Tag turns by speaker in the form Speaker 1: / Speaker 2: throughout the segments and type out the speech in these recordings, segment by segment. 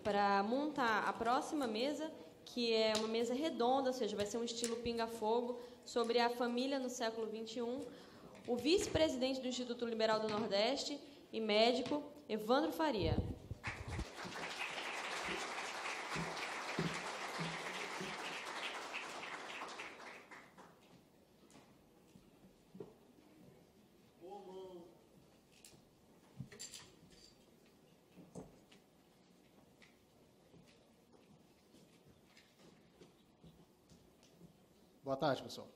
Speaker 1: para montar a próxima mesa, que é uma mesa redonda, ou seja, vai ser um estilo pinga-fogo, sobre a família no século XXI, o vice-presidente do Instituto Liberal do Nordeste e médico, Evandro Faria.
Speaker 2: Boa tarde, pessoal.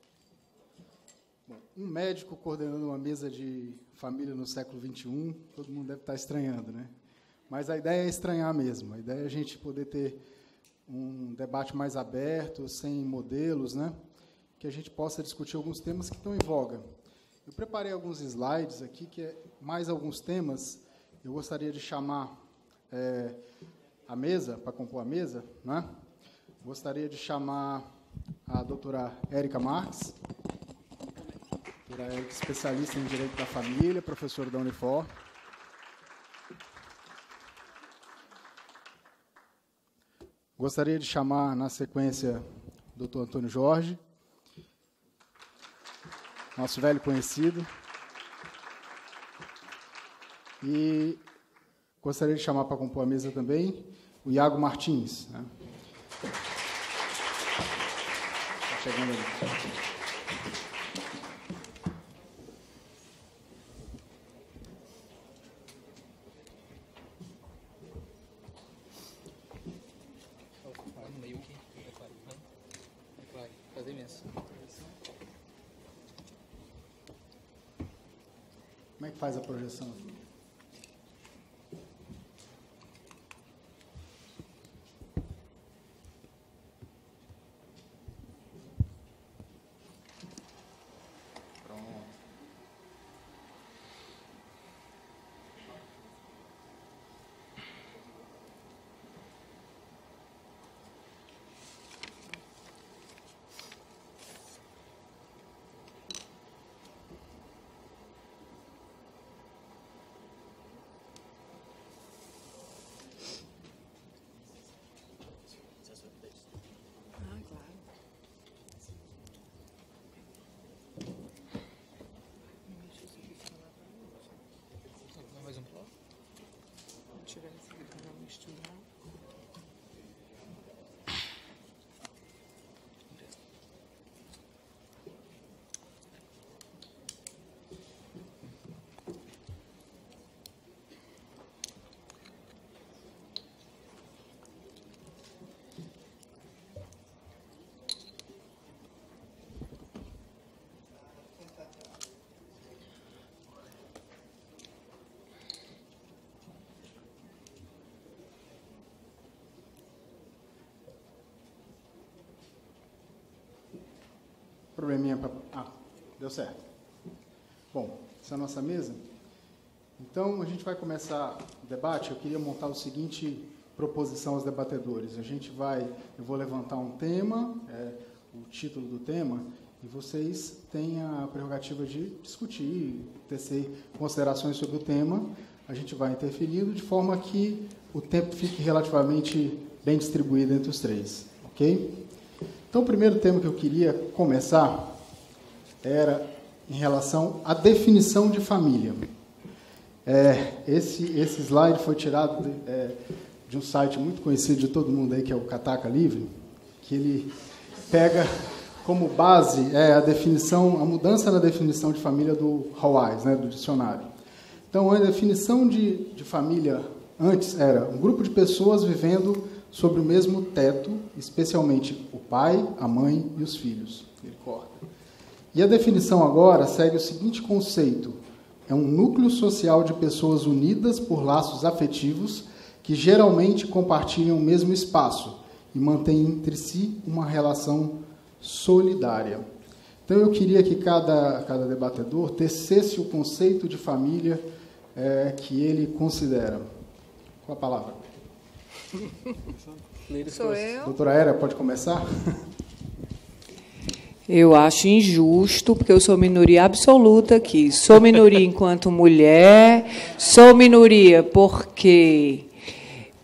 Speaker 2: Bom, um médico coordenando uma mesa de família no século XXI, todo mundo deve estar estranhando, né? Mas a ideia é estranhar mesmo. A ideia é a gente poder ter um debate mais aberto, sem modelos, né? Que a gente possa discutir alguns temas que estão em voga. Eu preparei alguns slides aqui, que é mais alguns temas. Eu gostaria de chamar a mesa, para compor a mesa, né? Gostaria de chamar a doutora Érica Marques, doutora Érica, especialista em Direito da Família, professora da Unifor. Gostaria de chamar, na sequência, o doutor Antônio Jorge, nosso velho conhecido. E gostaria de chamar para compor a mesa também o Iago Martins, né? Chegando ali. Como é que faz a projeção aqui? Probleminha para... deu certo. Bom, essa é a nossa mesa. Então, a gente vai começar o debate. Eu queria montar o seguinte proposição aos debatedores. Eu vou levantar um tema, o título do tema, e vocês têm a prerrogativa de discutir, tecer considerações sobre o tema. A gente vai interferindo de forma que o tempo fique relativamente bem distribuído entre os três. Ok? Então, o primeiro tema que eu queria começar era em relação à definição de família. Esse slide foi tirado de um site muito conhecido de todo mundo aí, que é o Cataca Livre, que ele pega como base a mudança na definição de família do Hawais, né, do dicionário. Então, a definição de família antes era um grupo de pessoas vivendo sobre o mesmo teto, especialmente o pai, a mãe e os filhos. Ele corta. E a definição agora segue o seguinte conceito: é um núcleo social de pessoas unidas por laços afetivos que geralmente compartilham o mesmo espaço e mantêm entre si uma relação solidária. Então, eu queria que cada debatedor tecesse o conceito de família que ele considera. Qual a palavra?
Speaker 3: Sou eu.
Speaker 2: Doutora Era, pode começar?
Speaker 3: Eu acho injusto, porque eu sou minoria absoluta aqui. Sou minoria enquanto mulher, sou minoria porque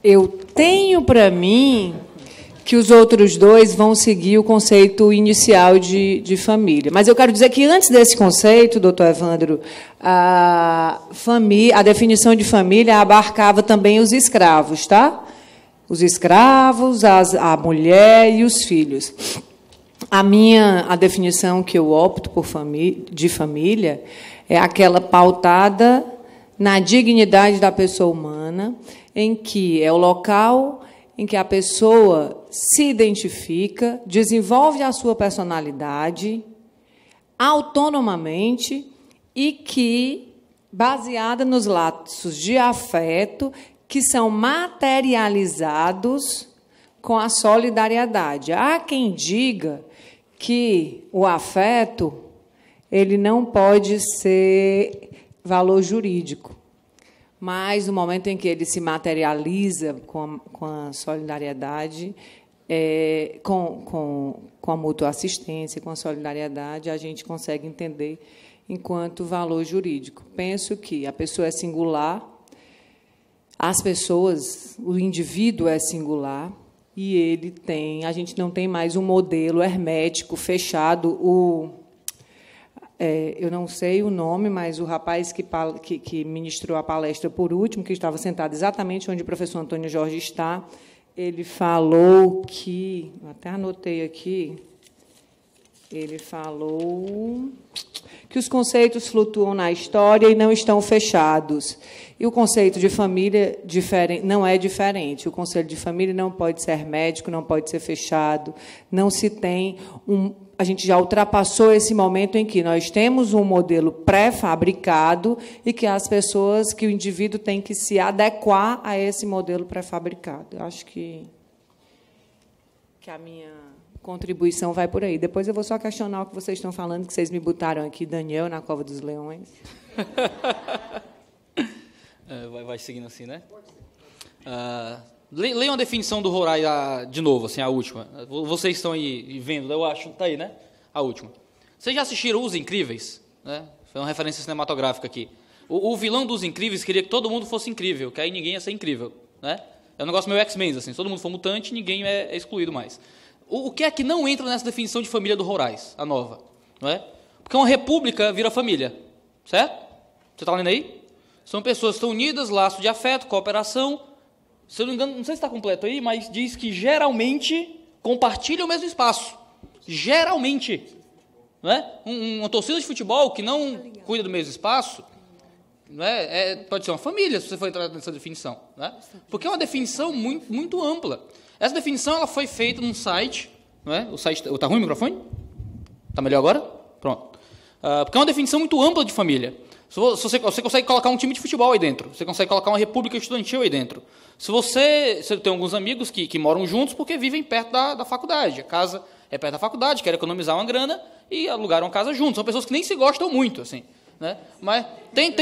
Speaker 3: eu tenho para mim que os outros dois vão seguir o conceito inicial de família. Mas eu quero dizer que, antes desse conceito, doutor Evandro, a definição de família abarcava também os escravos, tá? Os escravos, a mulher e os filhos. A definição que eu opto de família é aquela pautada na dignidade da pessoa humana, em que é o local em que a pessoa se identifica, desenvolve a sua personalidade autonomamente e que, baseada nos laços de afeto, que são materializados com a solidariedade. Há quem diga que o afeto ele não pode ser valor jurídico, mas no momento em que ele se materializa com a solidariedade, com a mútua assistência, com a solidariedade, a gente consegue entender enquanto valor jurídico. Penso que a pessoa é singular, o indivíduo é singular, e a gente não tem mais um modelo hermético, fechado. Eu não sei o nome, mas o rapaz que ministrou a palestra por último, que estava sentado exatamente onde o professor Antônio Jorge está, ele falou que... Até anotei aqui. Ele falou que os conceitos flutuam na história e não estão fechados. E o conceito de família não é diferente. O conceito de família não pode ser hermético, não pode ser fechado. Não se tem a gente já ultrapassou esse momento em que nós temos um modelo pré-fabricado e que o indivíduo tem que se adequar a esse modelo pré-fabricado. Eu acho que a minha contribuição vai por aí. Depois eu vou só questionar o que vocês estão falando, que vocês me botaram aqui, Daniel, na Cova dos Leões.
Speaker 4: Vai seguindo assim, né? Leiam a definição do Rorai de novo, assim, a última. Vocês estão aí vendo, eu acho, está aí, né? A última. Vocês já assistiram Os Incríveis? Né? Foi uma referência cinematográfica aqui. O vilão dos Incríveis queria que todo mundo fosse incrível, que aí ninguém ia ser incrível. Né? É um negócio meio X-Men, assim, se todo mundo for mutante, ninguém é excluído mais. O que é que não entra nessa definição de família do Rorai, a nova? Não é? Porque uma república vira família, certo? Você está lendo aí? São pessoas que estão unidas, laço de afeto, cooperação. Se eu não me engano, não sei se está completo aí, mas diz que geralmente compartilham o mesmo espaço. Geralmente. Não é? Uma torcida de futebol que não cuida do mesmo espaço, não é? Pode ser uma família, se você for entrar nessa definição. Não é? Porque é uma definição muito, muito ampla. Essa definição ela foi feita num site. Não é? O site está ruim o microfone? Está melhor agora? Pronto. Porque é uma definição muito ampla de família. Você consegue colocar um time de futebol aí dentro. Você consegue colocar uma república estudantil aí dentro. Você tem alguns amigos que moram juntos porque vivem perto da faculdade. A casa é perto da faculdade, querem economizar uma grana e alugaram uma casa juntos. São pessoas que nem se gostam muito, assim, né? Mas tem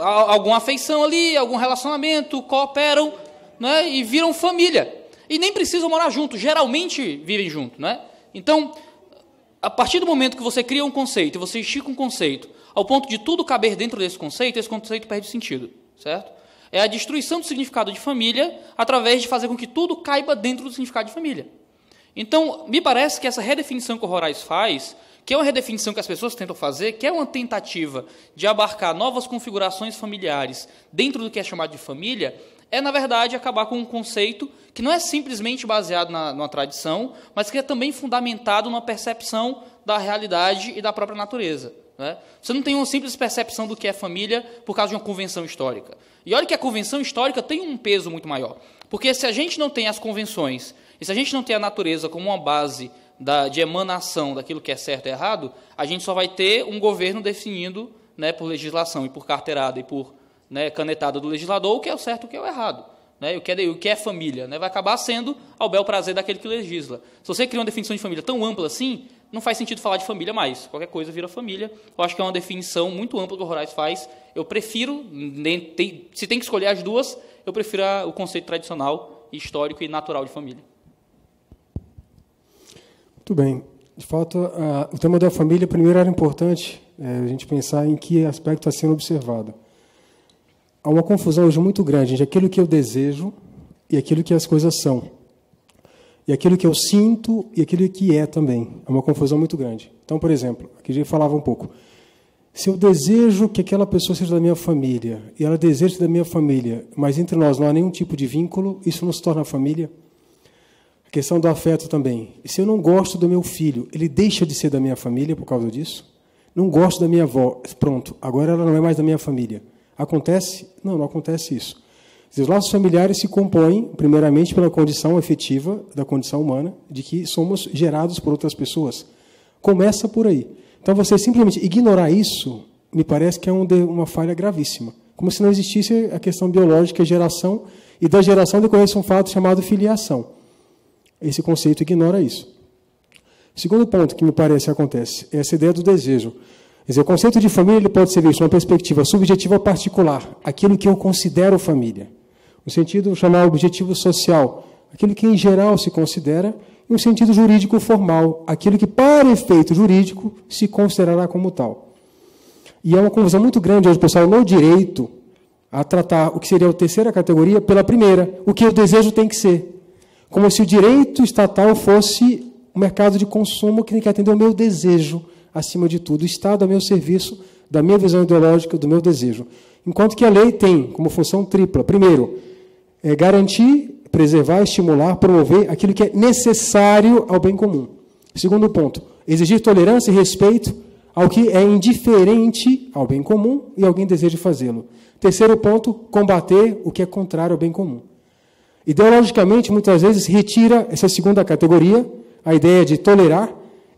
Speaker 4: alguma afeição ali, algum relacionamento, cooperam, né? E viram família. E nem precisam morar juntos, geralmente vivem juntos, né? Então, a partir do momento que você cria um conceito, e você estica um conceito, ao ponto de tudo caber dentro desse conceito, esse conceito perde sentido, certo? É a destruição do significado de família através de fazer com que tudo caiba dentro do significado de família. Então, me parece que essa redefinição que o Rorais faz, que é uma redefinição que as pessoas tentam fazer, que é uma tentativa de abarcar novas configurações familiares dentro do que é chamado de família, é, na verdade, acabar com um conceito que não é simplesmente baseado numa tradição, mas que é também fundamentado numa percepção da realidade e da própria natureza. Né? Você não tem uma simples percepção do que é família por causa de uma convenção histórica. E olha que a convenção histórica tem um peso muito maior. Porque se a gente não tem as convenções, e se a gente não tem a natureza como uma base de emanação daquilo que é certo e errado, a gente só vai ter um governo definindo, né, por legislação e por carteirada e por, né, canetada do legislador o que é o certo e o que é o errado. Né, o que é família, né, vai acabar sendo ao bel prazer daquele que legisla. Se você cria uma definição de família tão ampla assim, não faz sentido falar de família mais. Qualquer coisa vira família. Eu acho que é uma definição muito ampla que o Rorais faz. Eu prefiro, se tem que escolher as duas, eu prefiro o conceito tradicional, histórico e natural de família.
Speaker 5: Muito bem. De fato, o tema da família, primeiro, era importante a gente pensar em que aspecto está sendo observado. Há uma confusão hoje muito grande entre aquilo que eu desejo e aquilo que as coisas são. E aquilo que eu sinto e aquilo que é também. É uma confusão muito grande. Então, por exemplo, aqui a gente falava um pouco. Se eu desejo que aquela pessoa seja da minha família, e ela deseja ser da minha família, mas entre nós não há nenhum tipo de vínculo, isso não se torna família. A questão do afeto também. E se eu não gosto do meu filho, ele deixa de ser da minha família por causa disso? Não gosto da minha avó, pronto, agora ela não é mais da minha família. Acontece? Não, não acontece isso. Os laços familiares se compõem, primeiramente, pela condição efetiva da condição humana, de que somos gerados por outras pessoas. Começa por aí. Então, você simplesmente ignorar isso, me parece que é uma falha gravíssima. Como se não existisse a questão biológica, a geração, e da geração decorresse um fato chamado filiação. Esse conceito ignora isso. O segundo ponto que me parece acontece é essa ideia do desejo. Quer dizer, o conceito de família ele pode ser visto numa perspectiva subjetiva particular, aquilo que eu considero família. No sentido chamado objetivo social, aquilo que em geral se considera, e um sentido jurídico formal, aquilo que, para efeito jurídico, se considerará como tal. E é uma confusão muito grande hoje, pessoal, no direito, a tratar o que seria a terceira categoria pela primeira, o que o desejo tem que ser. Como se o direito estatal fosse um mercado de consumo que tem que atender ao meu desejo, acima de tudo. O Estado é meu serviço, da minha visão ideológica, do meu desejo. Enquanto que a lei tem como função tripla. Primeiro, garantir, preservar, estimular, promover aquilo que é necessário ao bem comum. Segundo ponto, exigir tolerância e respeito ao que é indiferente ao bem comum e alguém deseja fazê-lo. Terceiro ponto, combater o que é contrário ao bem comum. Ideologicamente, muitas vezes, retira essa segunda categoria, a ideia de tolerar,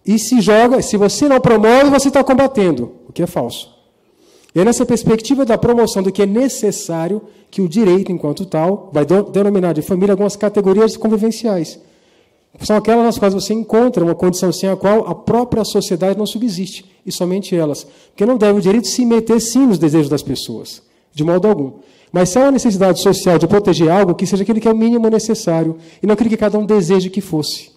Speaker 5: e se joga, se você não promove, você está combatendo, o que é falso. E é nessa perspectiva da promoção do que é necessário que o direito, enquanto tal, vai denominar de família algumas categorias convivenciais. São aquelas nas quais você encontra uma condição sem a qual a própria sociedade não subsiste, e somente elas. Porque não deve o direito se meter, sim, nos desejos das pessoas, de modo algum. Mas se há uma necessidade social de proteger algo, que seja aquele que é o mínimo necessário, e não aquele que cada um deseje que fosse.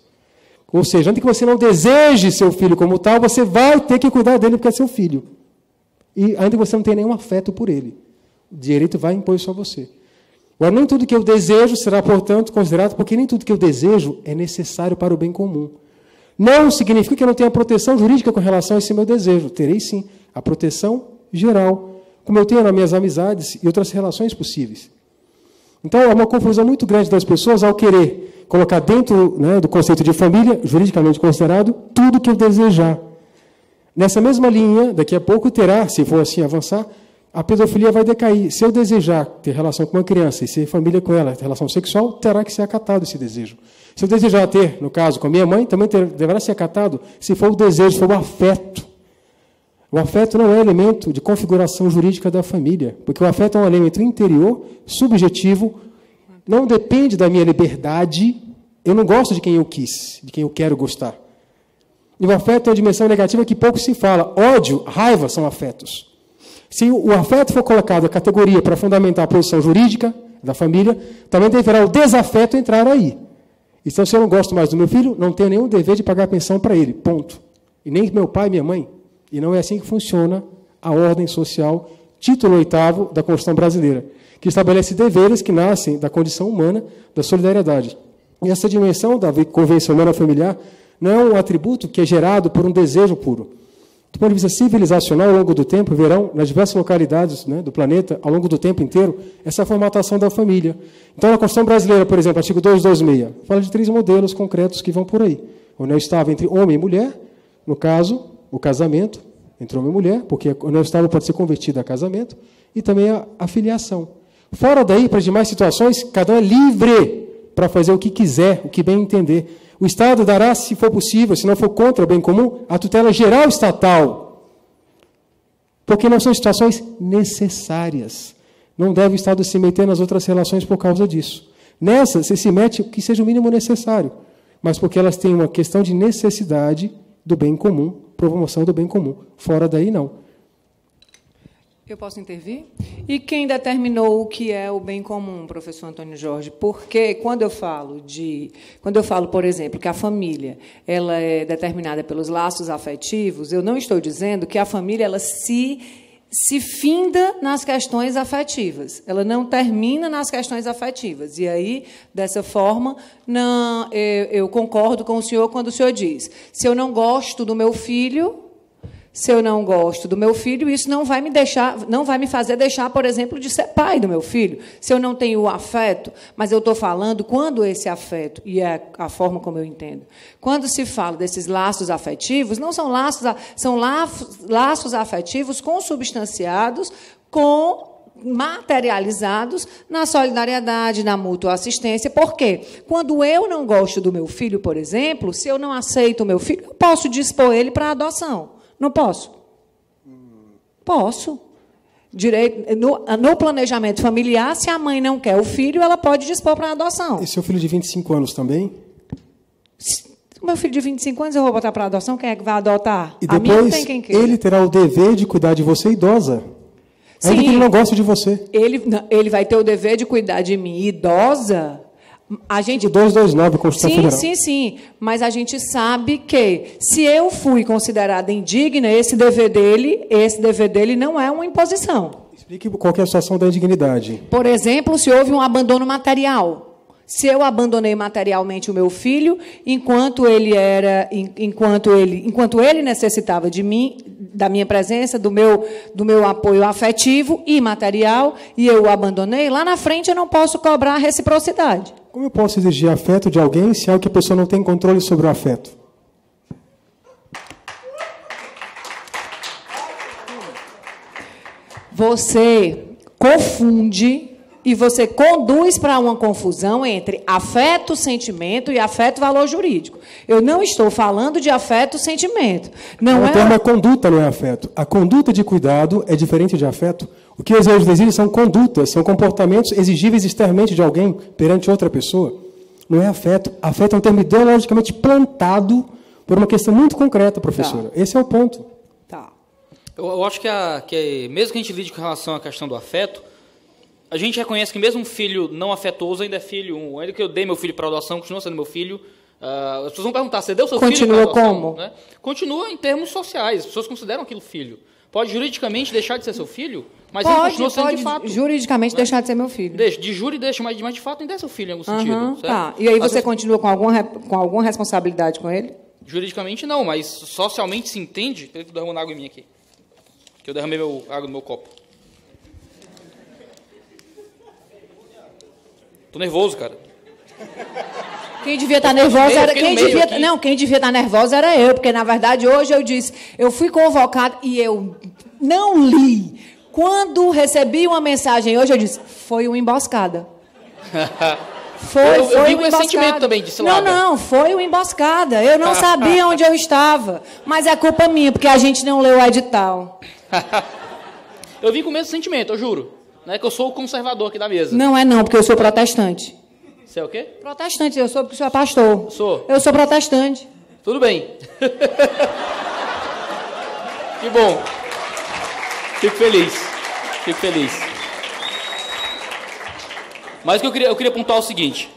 Speaker 5: Ou seja, antes que você não deseje seu filho como tal, você vai ter que cuidar dele porque é seu filho. E ainda que você não tenha nenhum afeto por ele. O direito vai impor isso a você. Agora, nem tudo que eu desejo será, portanto, considerado, porque nem tudo que eu desejo é necessário para o bem comum. Não significa que eu não tenha proteção jurídica com relação a esse meu desejo. Terei, sim, a proteção geral, como eu tenho nas minhas amizades e outras relações possíveis. Então, é uma confusão muito grande das pessoas ao querer colocar dentro, né, do conceito de família, juridicamente considerado, tudo que eu desejar. Nessa mesma linha, daqui a pouco terá, se for assim avançar, a pedofilia vai decair. Se eu desejar ter relação com uma criança e ser família com ela, ter relação sexual, terá que ser acatado esse desejo. Se eu desejar ter, no caso, com a minha mãe, também deverá ser acatado se for o desejo, se for o afeto. O afeto não é elemento de configuração jurídica da família, porque o afeto é um elemento interior, subjetivo, não depende da minha liberdade. Eu não gosto de quem eu quis, de quem eu quero gostar. E o afeto é uma dimensão negativa que pouco se fala. Ódio, raiva são afetos. Se o afeto for colocado a categoria para fundamentar a posição jurídica da família, também deverá o desafeto entrar aí. Então, se eu não gosto mais do meu filho, não tenho nenhum dever de pagar pensão para ele. Ponto. E nem meu pai e minha mãe. E não é assim que funciona a ordem social, título 8º da Constituição Brasileira, que estabelece deveres que nascem da condição humana, da solidariedade. E essa dimensão da convivência humana familiar não é um atributo que é gerado por um desejo puro. Do ponto de vista civilizacional, ao longo do tempo, verão, nas diversas localidades, né, do planeta, ao longo do tempo inteiro, essa formatação da família. Então, na Constituição Brasileira, por exemplo, artigo 226, fala de 3 modelos concretos que vão por aí. A união estável entre homem e mulher, no caso, o casamento entre homem e mulher, porque a união estável pode ser convertida a casamento, e também a filiação. Fora daí, para as demais situações, cada um é livre para fazer o que quiser, o que bem entender. O Estado dará, se for possível, se não for contra o bem comum, a tutela geral estatal. Porque não são situações necessárias. Não deve o Estado se meter nas outras relações por causa disso. Nessa, você se mete o que seja o mínimo necessário, mas porque elas têm uma questão de necessidade do bem comum, promoção do bem comum. Fora daí, não.
Speaker 3: Eu posso intervir? E quem determinou o que é o bem comum, professor Antônio Jorge? Porque quando eu falo, por exemplo, que a família ela é determinada pelos laços afetivos, eu não estou dizendo que a família ela se se finda nas questões afetivas. Ela não termina nas questões afetivas. E aí, dessa forma, eu concordo com o senhor quando o senhor diz: se eu não gosto do meu filho, isso não vai me fazer deixar, por exemplo, de ser pai do meu filho. Se eu não tenho o afeto, mas eu estou falando quando esse afeto, e é a forma como eu entendo, quando se fala desses laços afetivos, não são laços afetivos consubstanciados, materializados na solidariedade, na mútua assistência. Por quê? Quando eu não gosto do meu filho, por exemplo, se eu não aceito o meu filho, eu posso dispor ele para adoção. Não posso? Posso. No planejamento familiar, se a mãe não quer o filho, ela pode dispor para adoção.
Speaker 5: E seu filho de 25 anos também?
Speaker 3: O meu filho de 25 anos eu vou botar para adoção, quem é que vai adotar?
Speaker 5: E depois,
Speaker 3: a mim não tem quem queira.
Speaker 5: Ele terá o dever de cuidar de você idosa.
Speaker 3: Sim,
Speaker 5: ainda que ele não goste de você.
Speaker 3: Ele vai ter o dever de cuidar de mim idosa. A gente
Speaker 5: 229, Constituição Federal.
Speaker 3: Sim. Mas a gente sabe que, se eu fui considerada indigna, esse dever dele não é uma imposição.
Speaker 5: Explique qual que é a situação da indignidade.
Speaker 3: Por exemplo, se houve um abandono material. Se eu abandonei materialmente o meu filho, enquanto ele necessitava de mim, da minha presença, do meu apoio afetivo e material, e eu o abandonei, lá na frente eu não posso cobrar reciprocidade.
Speaker 5: Como eu posso exigir afeto de alguém se é algo que a pessoa não tem controle sobre o afeto?
Speaker 3: Você confunde e você conduz para uma confusão entre afeto, sentimento e afeto, valor jurídico. Eu não estou falando de afeto, sentimento.
Speaker 5: O termo é conduta, não é afeto. A conduta de cuidado é diferente de afeto. O que os exigem exigem são condutas, são comportamentos exigíveis externamente de alguém perante outra pessoa. Não é afeto. Afeto é um termo ideologicamente plantado por uma questão muito concreta, professora. Tá. Esse é o ponto.
Speaker 3: Tá.
Speaker 4: Eu acho que mesmo que a gente lide com relação à questão do afeto, a gente reconhece que mesmo um filho não afetuoso ainda é filho. Ainda que eu dei meu filho para adoção, continua sendo meu filho. As pessoas vão perguntar: você deu seu filho para adoção?
Speaker 3: Continua como?
Speaker 4: Né? Continua em termos sociais. As pessoas consideram aquilo filho. Pode juridicamente deixar de ser seu filho, mas ele continua sendo de fato.
Speaker 3: Juridicamente, né? Deixar de ser meu filho.
Speaker 4: De júri deixa, mas de fato ainda é seu filho em algum sentido. Certo?
Speaker 3: Tá. E aí você continua com alguma responsabilidade com ele?
Speaker 4: Juridicamente não, mas socialmente se entende. Peraí que eu derramando água em mim aqui. Que eu derramei água no meu copo. Tô nervoso, cara.
Speaker 3: Quem devia estar nervosa era quem devia estar nervosa era eu, porque na verdade hoje eu disse, eu fui convocado e eu não li. Quando recebi uma mensagem hoje eu disse, foi uma emboscada.
Speaker 4: Eu vi com esse sentimento também de cilada.
Speaker 3: Não, foi uma emboscada. Eu não sabia onde eu estava, mas é culpa minha porque a gente não leu o edital.
Speaker 4: Eu vim com o mesmo sentimento, eu juro. Não é que eu sou o conservador aqui da mesa.
Speaker 3: Não, porque eu sou protestante.
Speaker 4: Você é o quê?
Speaker 3: Protestante, eu sou porque o senhor é pastor. Eu sou protestante.
Speaker 4: Tudo bem. Que bom. Fico feliz. Mas eu queria pontuar o seguinte,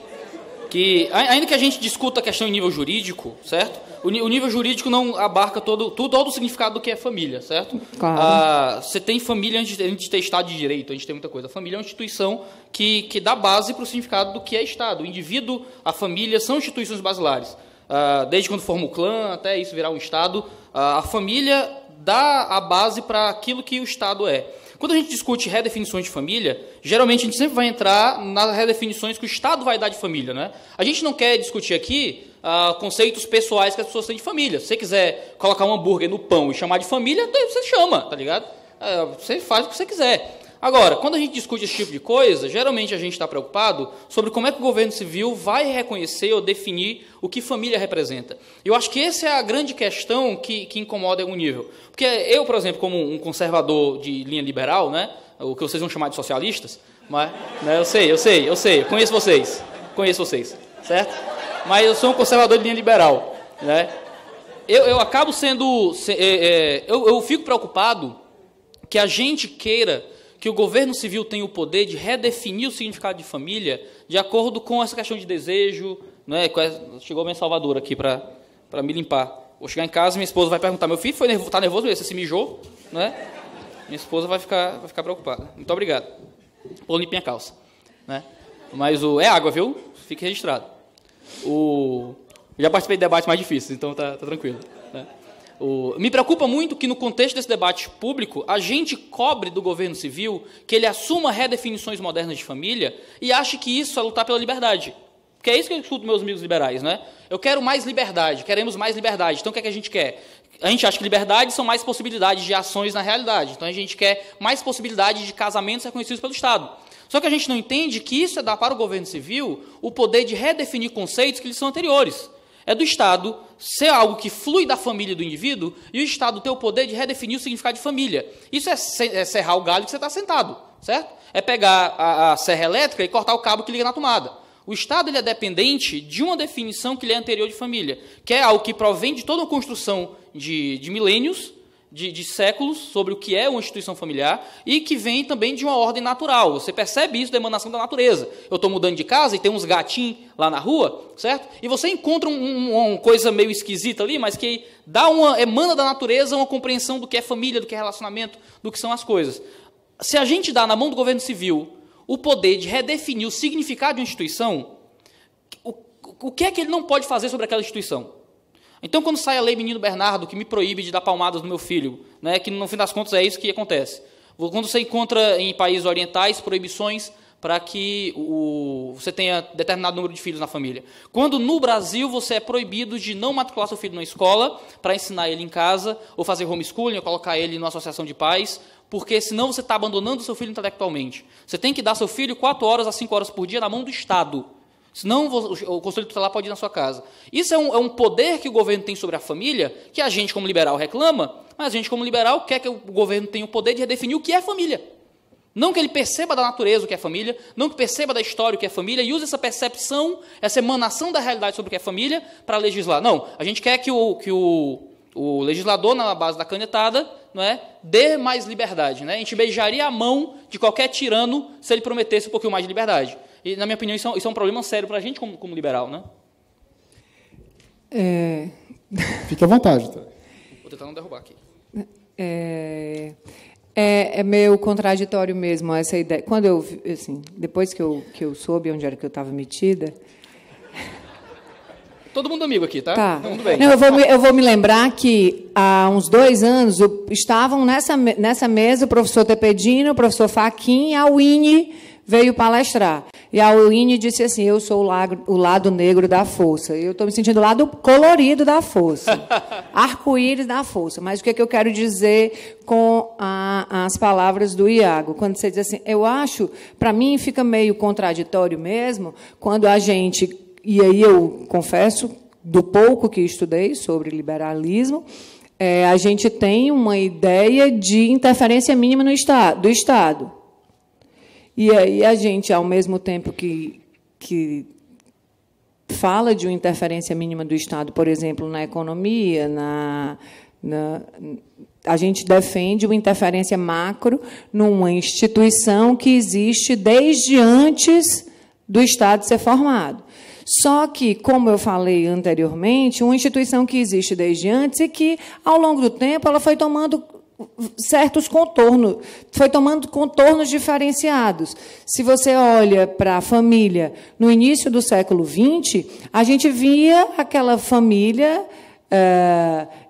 Speaker 4: que ainda que a gente discuta a questão em nível jurídico, certo? O nível jurídico não abarca todo o significado do que é família, certo?
Speaker 3: Claro.
Speaker 4: Você tem família antes de ter Estado de Direito, a gente tem muita coisa. A família é uma instituição que dá base para o significado do que é Estado. O indivíduo, a família são instituições basilares. Desde quando forma o clã até isso virar um Estado, a família dá a base para aquilo que o Estado é. Quando a gente discute redefinições de família, geralmente a gente sempre vai entrar nas redefinições que o Estado vai dar de família, né? A gente não quer discutir aqui conceitos pessoais que as pessoas têm de família. Se você quiser colocar um hambúrguer no pão e chamar de família, você chama, tá ligado? Você faz o que você quiser. Agora, quando a gente discute esse tipo de coisa, geralmente a gente está preocupado sobre como é que o governo civil vai reconhecer ou definir o que família representa. Eu acho que essa é a grande questão que incomoda em algum nível. Porque eu, por exemplo, como um conservador de linha liberal, né, o que vocês vão chamar de socialistas, mas, né, eu sei, conheço vocês, certo? Mas eu sou um conservador de linha liberal, né? Eu acabo sendo... Eu fico preocupado que a gente queira que o governo civil tenha o poder de redefinir o significado de família de acordo com essa questão de desejo, né? Chegou minha salvadora aqui para me limpar. Vou chegar em casa e minha esposa vai perguntar, meu filho está nervoso, você se mijou? Né? Minha esposa vai ficar preocupada. Muito obrigado. Vou limpar minha calça. Né? Mas é água, viu? Fique registrado. Já participei de debates mais difíceis, então tá tranquilo. Né? Me preocupa muito que, no contexto desse debate público, a gente cobre do governo civil que ele assuma redefinições modernas de família e ache que isso é lutar pela liberdade. Porque é isso que eu escuto meus amigos liberais, né? Eu quero mais liberdade, queremos mais liberdade. Então, o que é que a gente quer? A gente acha que liberdade são mais possibilidades de ações na realidade. Então, a gente quer mais possibilidades de casamentos reconhecidos pelo Estado. Só que a gente não entende que isso é dar para o governo civil o poder de redefinir conceitos que lhes são anteriores. É do Estado ser algo que flui da família e do indivíduo e o Estado ter o poder de redefinir o significado de família. Isso é serrar o galho que você está sentado, certo? É pegar a serra elétrica e cortar o cabo que liga na tomada. O Estado ele é dependente de uma definição que lhe é anterior de família, que é algo que provém de toda uma construção de milênios, de séculos, sobre o que é uma instituição familiar, e que vem também de uma ordem natural. Você percebe isso da emanação da natureza. Eu estou mudando de casa e tem uns gatinhos lá na rua, certo? E você encontra uma coisa meio esquisita ali, mas que emana da natureza uma compreensão do que é família, do que é relacionamento, do que são as coisas. Se a gente dá na mão do governo civil o poder de redefinir o significado de uma instituição, o que é que ele não pode fazer sobre aquela instituição? Então, quando sai a lei Menino Bernardo, que me proíbe de dar palmadas no meu filho, né, que, no fim das contas, é isso que acontece. Quando você encontra em países orientais proibições para que você tenha determinado número de filhos na família. Quando, no Brasil, você é proibido de não matricular seu filho na escola para ensinar ele em casa, ou fazer homeschooling, ou colocar ele numa associação de pais, porque senão você está abandonando o seu filho intelectualmente. Você tem que dar seu filho 4 horas a 5 horas por dia na mão do Estado. Senão o Conselho Tutelar pode ir na sua casa. Isso é um poder que o governo tem sobre a família, que a gente, como liberal, reclama, mas a gente, como liberal, quer que o governo tenha o poder de redefinir o que é família. Não que ele perceba da natureza o que é família, não que perceba da história o que é família, e use essa percepção, essa emanação da realidade sobre o que é família para legislar. Não, a gente quer que o legislador, na base da canetada, não é, dê mais liberdade. Né? A gente beijaria a mão de qualquer tirano se ele prometesse um pouquinho mais de liberdade. E, na minha opinião, isso é um problema sério para a gente como liberal. Né?
Speaker 2: Fique à vontade. Tá?
Speaker 4: Vou tentar não derrubar aqui.
Speaker 3: É meio contraditório mesmo essa ideia. Quando eu, assim, depois que eu soube onde era que eu estava metida...
Speaker 4: Todo mundo amigo aqui, tá?
Speaker 3: Tá.
Speaker 4: Todo mundo bem.
Speaker 3: Não, eu vou me lembrar que, há uns 2 anos, estavam nessa mesa o professor Tepedino, o professor Fachin e a Winnie veio palestrar. E a Winnie disse assim, eu sou o lado negro da força. Eu estou me sentindo o lado colorido da força. Arco-íris da força. Mas o que eu quero dizer com as palavras do Iago? Quando você diz assim, eu acho, para mim, fica meio contraditório mesmo, quando a gente... E aí eu confesso, do pouco que estudei sobre liberalismo, a gente tem uma ideia de interferência mínima do Estado. E aí a gente, ao mesmo tempo que fala de uma interferência mínima do Estado, por exemplo, na economia, a gente defende uma interferência macro numa instituição que existe desde antes do Estado ser formado. Só que, como eu falei anteriormente, uma instituição que existe desde antes e que, ao longo do tempo, ela foi tomando certos contornos, foi tomando contornos diferenciados. Se você olha para a família no início do século XX, a gente via aquela família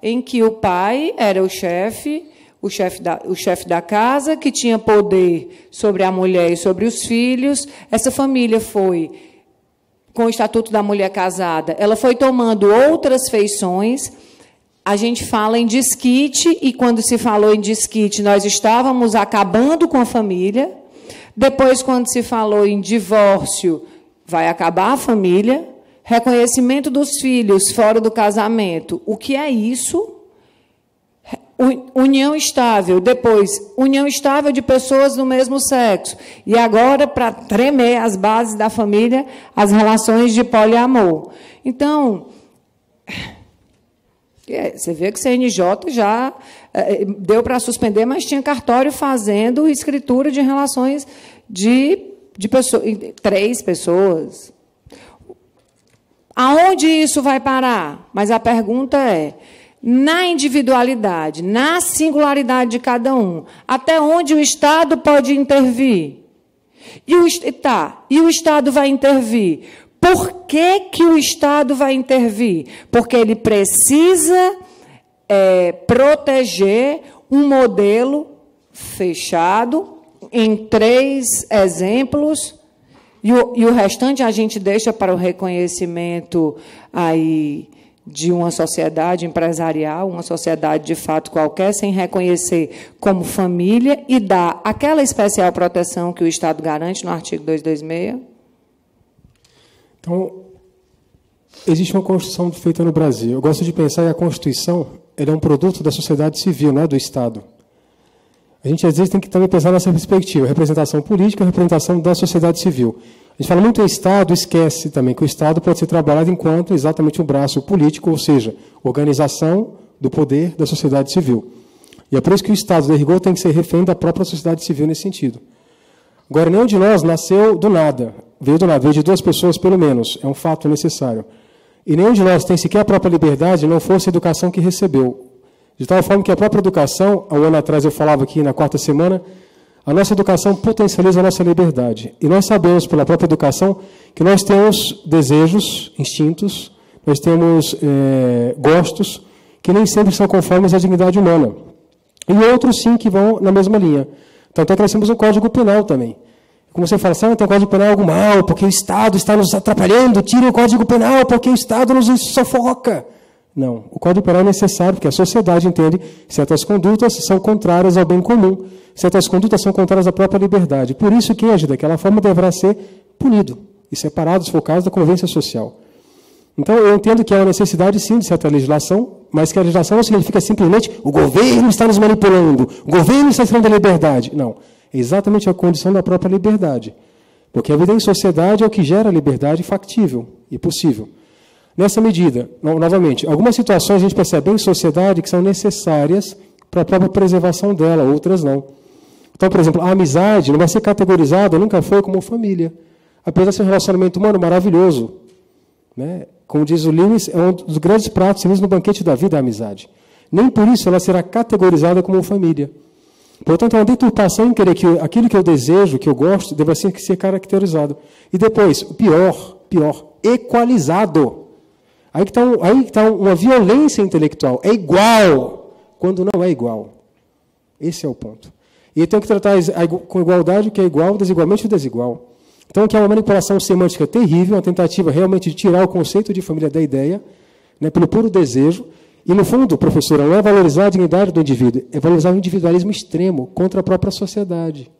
Speaker 3: em que o pai era o chefe da casa, que tinha poder sobre a mulher e sobre os filhos. Essa família foi... com o Estatuto da Mulher Casada, ela foi tomando outras feições. A gente fala em desquite, e quando se falou em desquite, nós estávamos acabando com a família. Depois, quando se falou em divórcio, vai acabar a família. Reconhecimento dos filhos fora do casamento. O que é isso? União estável, depois, união estável de pessoas do mesmo sexo. E agora, para tremer as bases da família, as relações de poliamor. Então, você vê que o CNJ já deu para suspender, mas tinha cartório fazendo escritura de relações de 3 pessoas. Aonde isso vai parar? Mas a pergunta é... na individualidade, na singularidade de cada um, até onde o Estado pode intervir. E o Estado vai intervir. Por que o Estado vai intervir? Porque ele precisa proteger um modelo fechado em 3 exemplos, e o restante a gente deixa para o reconhecimento aí de uma sociedade empresarial, uma sociedade de fato qualquer, sem reconhecer como família e dar aquela especial proteção que o Estado garante no artigo 226?
Speaker 5: Então, existe uma Constituição feita no Brasil. Eu gosto de pensar que a Constituição ela é um produto da sociedade civil, não é do Estado. A gente, às vezes, tem que também pensar nessa perspectiva, representação política, representação da sociedade civil. A gente fala muito em Estado, esquece também que o Estado pode ser trabalhado enquanto exatamente um braço político, ou seja, organização do poder da sociedade civil. E é por isso que o Estado, de rigor, tem que ser refém da própria sociedade civil nesse sentido. Agora, nenhum de nós nasceu do nada, veio de 2 pessoas, pelo menos, é um fato necessário. E nenhum de nós tem sequer a própria liberdade, não fosse a educação que recebeu. De tal forma que a própria educação, há um ano atrás eu falava aqui na 4ª semana, a nossa educação potencializa a nossa liberdade. E nós sabemos, pela própria educação, que nós temos desejos, instintos, nós temos gostos, que nem sempre são conformes à dignidade humana. E outros, sim, que vão na mesma linha. Tanto é que nós temos um Código Penal também. Como você fala assim, tem o Código Penal algo mal, porque o Estado está nos atrapalhando, tira o Código Penal, porque o Estado nos sufoca. Não, o Código Penal é necessário, porque a sociedade entende que certas condutas são contrárias ao bem comum, certas condutas são contrárias à própria liberdade. Por isso, quem agir daquela forma deverá ser punido e separado, se for o caso, da convivência social. Então, eu entendo que há uma necessidade, sim, de certa legislação, mas que a legislação não significa simplesmente o governo está nos manipulando, o governo está tirando a liberdade. Não, é exatamente a condição da própria liberdade. Porque a vida em sociedade é o que gera a liberdade factível e possível. Nessa medida, novamente, algumas situações a gente percebe em sociedade que são necessárias para a própria preservação dela, outras não. Então, por exemplo, a amizade não vai ser categorizada, nunca foi como família. Apesar de ser um relacionamento humano maravilhoso. Né? Como diz o Lewis, é um dos grandes pratos servidos no banquete da vida, a amizade. Nem por isso ela será categorizada como família. Portanto, é uma deturpação em querer que aquilo que eu desejo, que eu gosto, deva ser caracterizado. E depois, o pior, equalizado. Aí que está uma violência intelectual. É igual, quando não é igual. Esse é o ponto. E tem que tratar com igualdade o que é igual, desigualmente o desigual. Então, que é uma manipulação semântica terrível, uma tentativa realmente de tirar o conceito de família da ideia, né, pelo puro desejo. E, no fundo, professora, não é valorizar a dignidade do indivíduo, é valorizar o individualismo extremo contra a própria sociedade.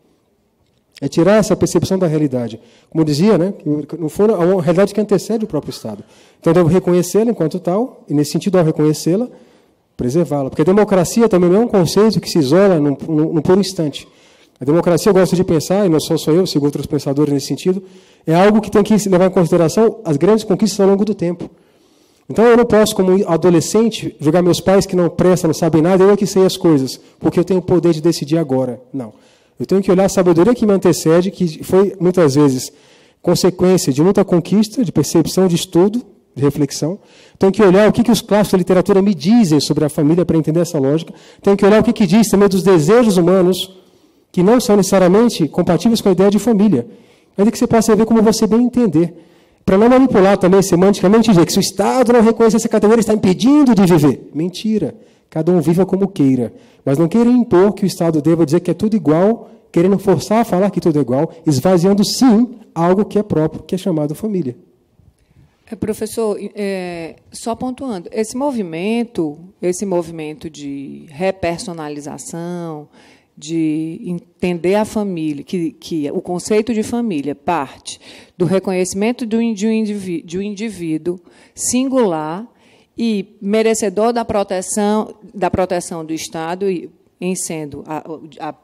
Speaker 5: É tirar essa percepção da realidade. Como eu dizia, né, no fundo, é uma realidade que antecede o próprio Estado. Então, eu devo reconhecê-la enquanto tal, e, nesse sentido, ao reconhecê-la, preservá-la. Porque a democracia também não é um conceito que se isola por um instante. A democracia, eu gosto de pensar, e não só sou eu, sigo outros pensadores nesse sentido, é algo que tem que levar em consideração as grandes conquistas ao longo do tempo. Então, eu não posso, como adolescente, julgar meus pais que não prestam, não sabem nada, eu que sei as coisas, porque eu tenho o poder de decidir agora. Não. Eu tenho que olhar a sabedoria que me antecede, que foi, muitas vezes, consequência de muita conquista, de percepção, de estudo, de reflexão. Tenho que olhar o que os clássicos da literatura me dizem sobre a família para entender essa lógica. Tenho que olhar o que diz também dos desejos humanos, que não são necessariamente compatíveis com a ideia de família. Ainda que você possa ver como você bem entender. Para não manipular também semanticamente, dizer que se o Estado não reconhece essa categoria, está impedindo de viver. Mentira. Cada um viva como queira. Mas não queira impor que o Estado deva dizer que é tudo igual, querendo forçar a falar que tudo é igual, esvaziando, sim, algo que é próprio, que é chamado família.
Speaker 3: Professor, só pontuando, esse movimento de repersonalização, de entender a família, que o conceito de família parte do reconhecimento de um indivíduo singular e merecedor da proteção do Estado, em sendo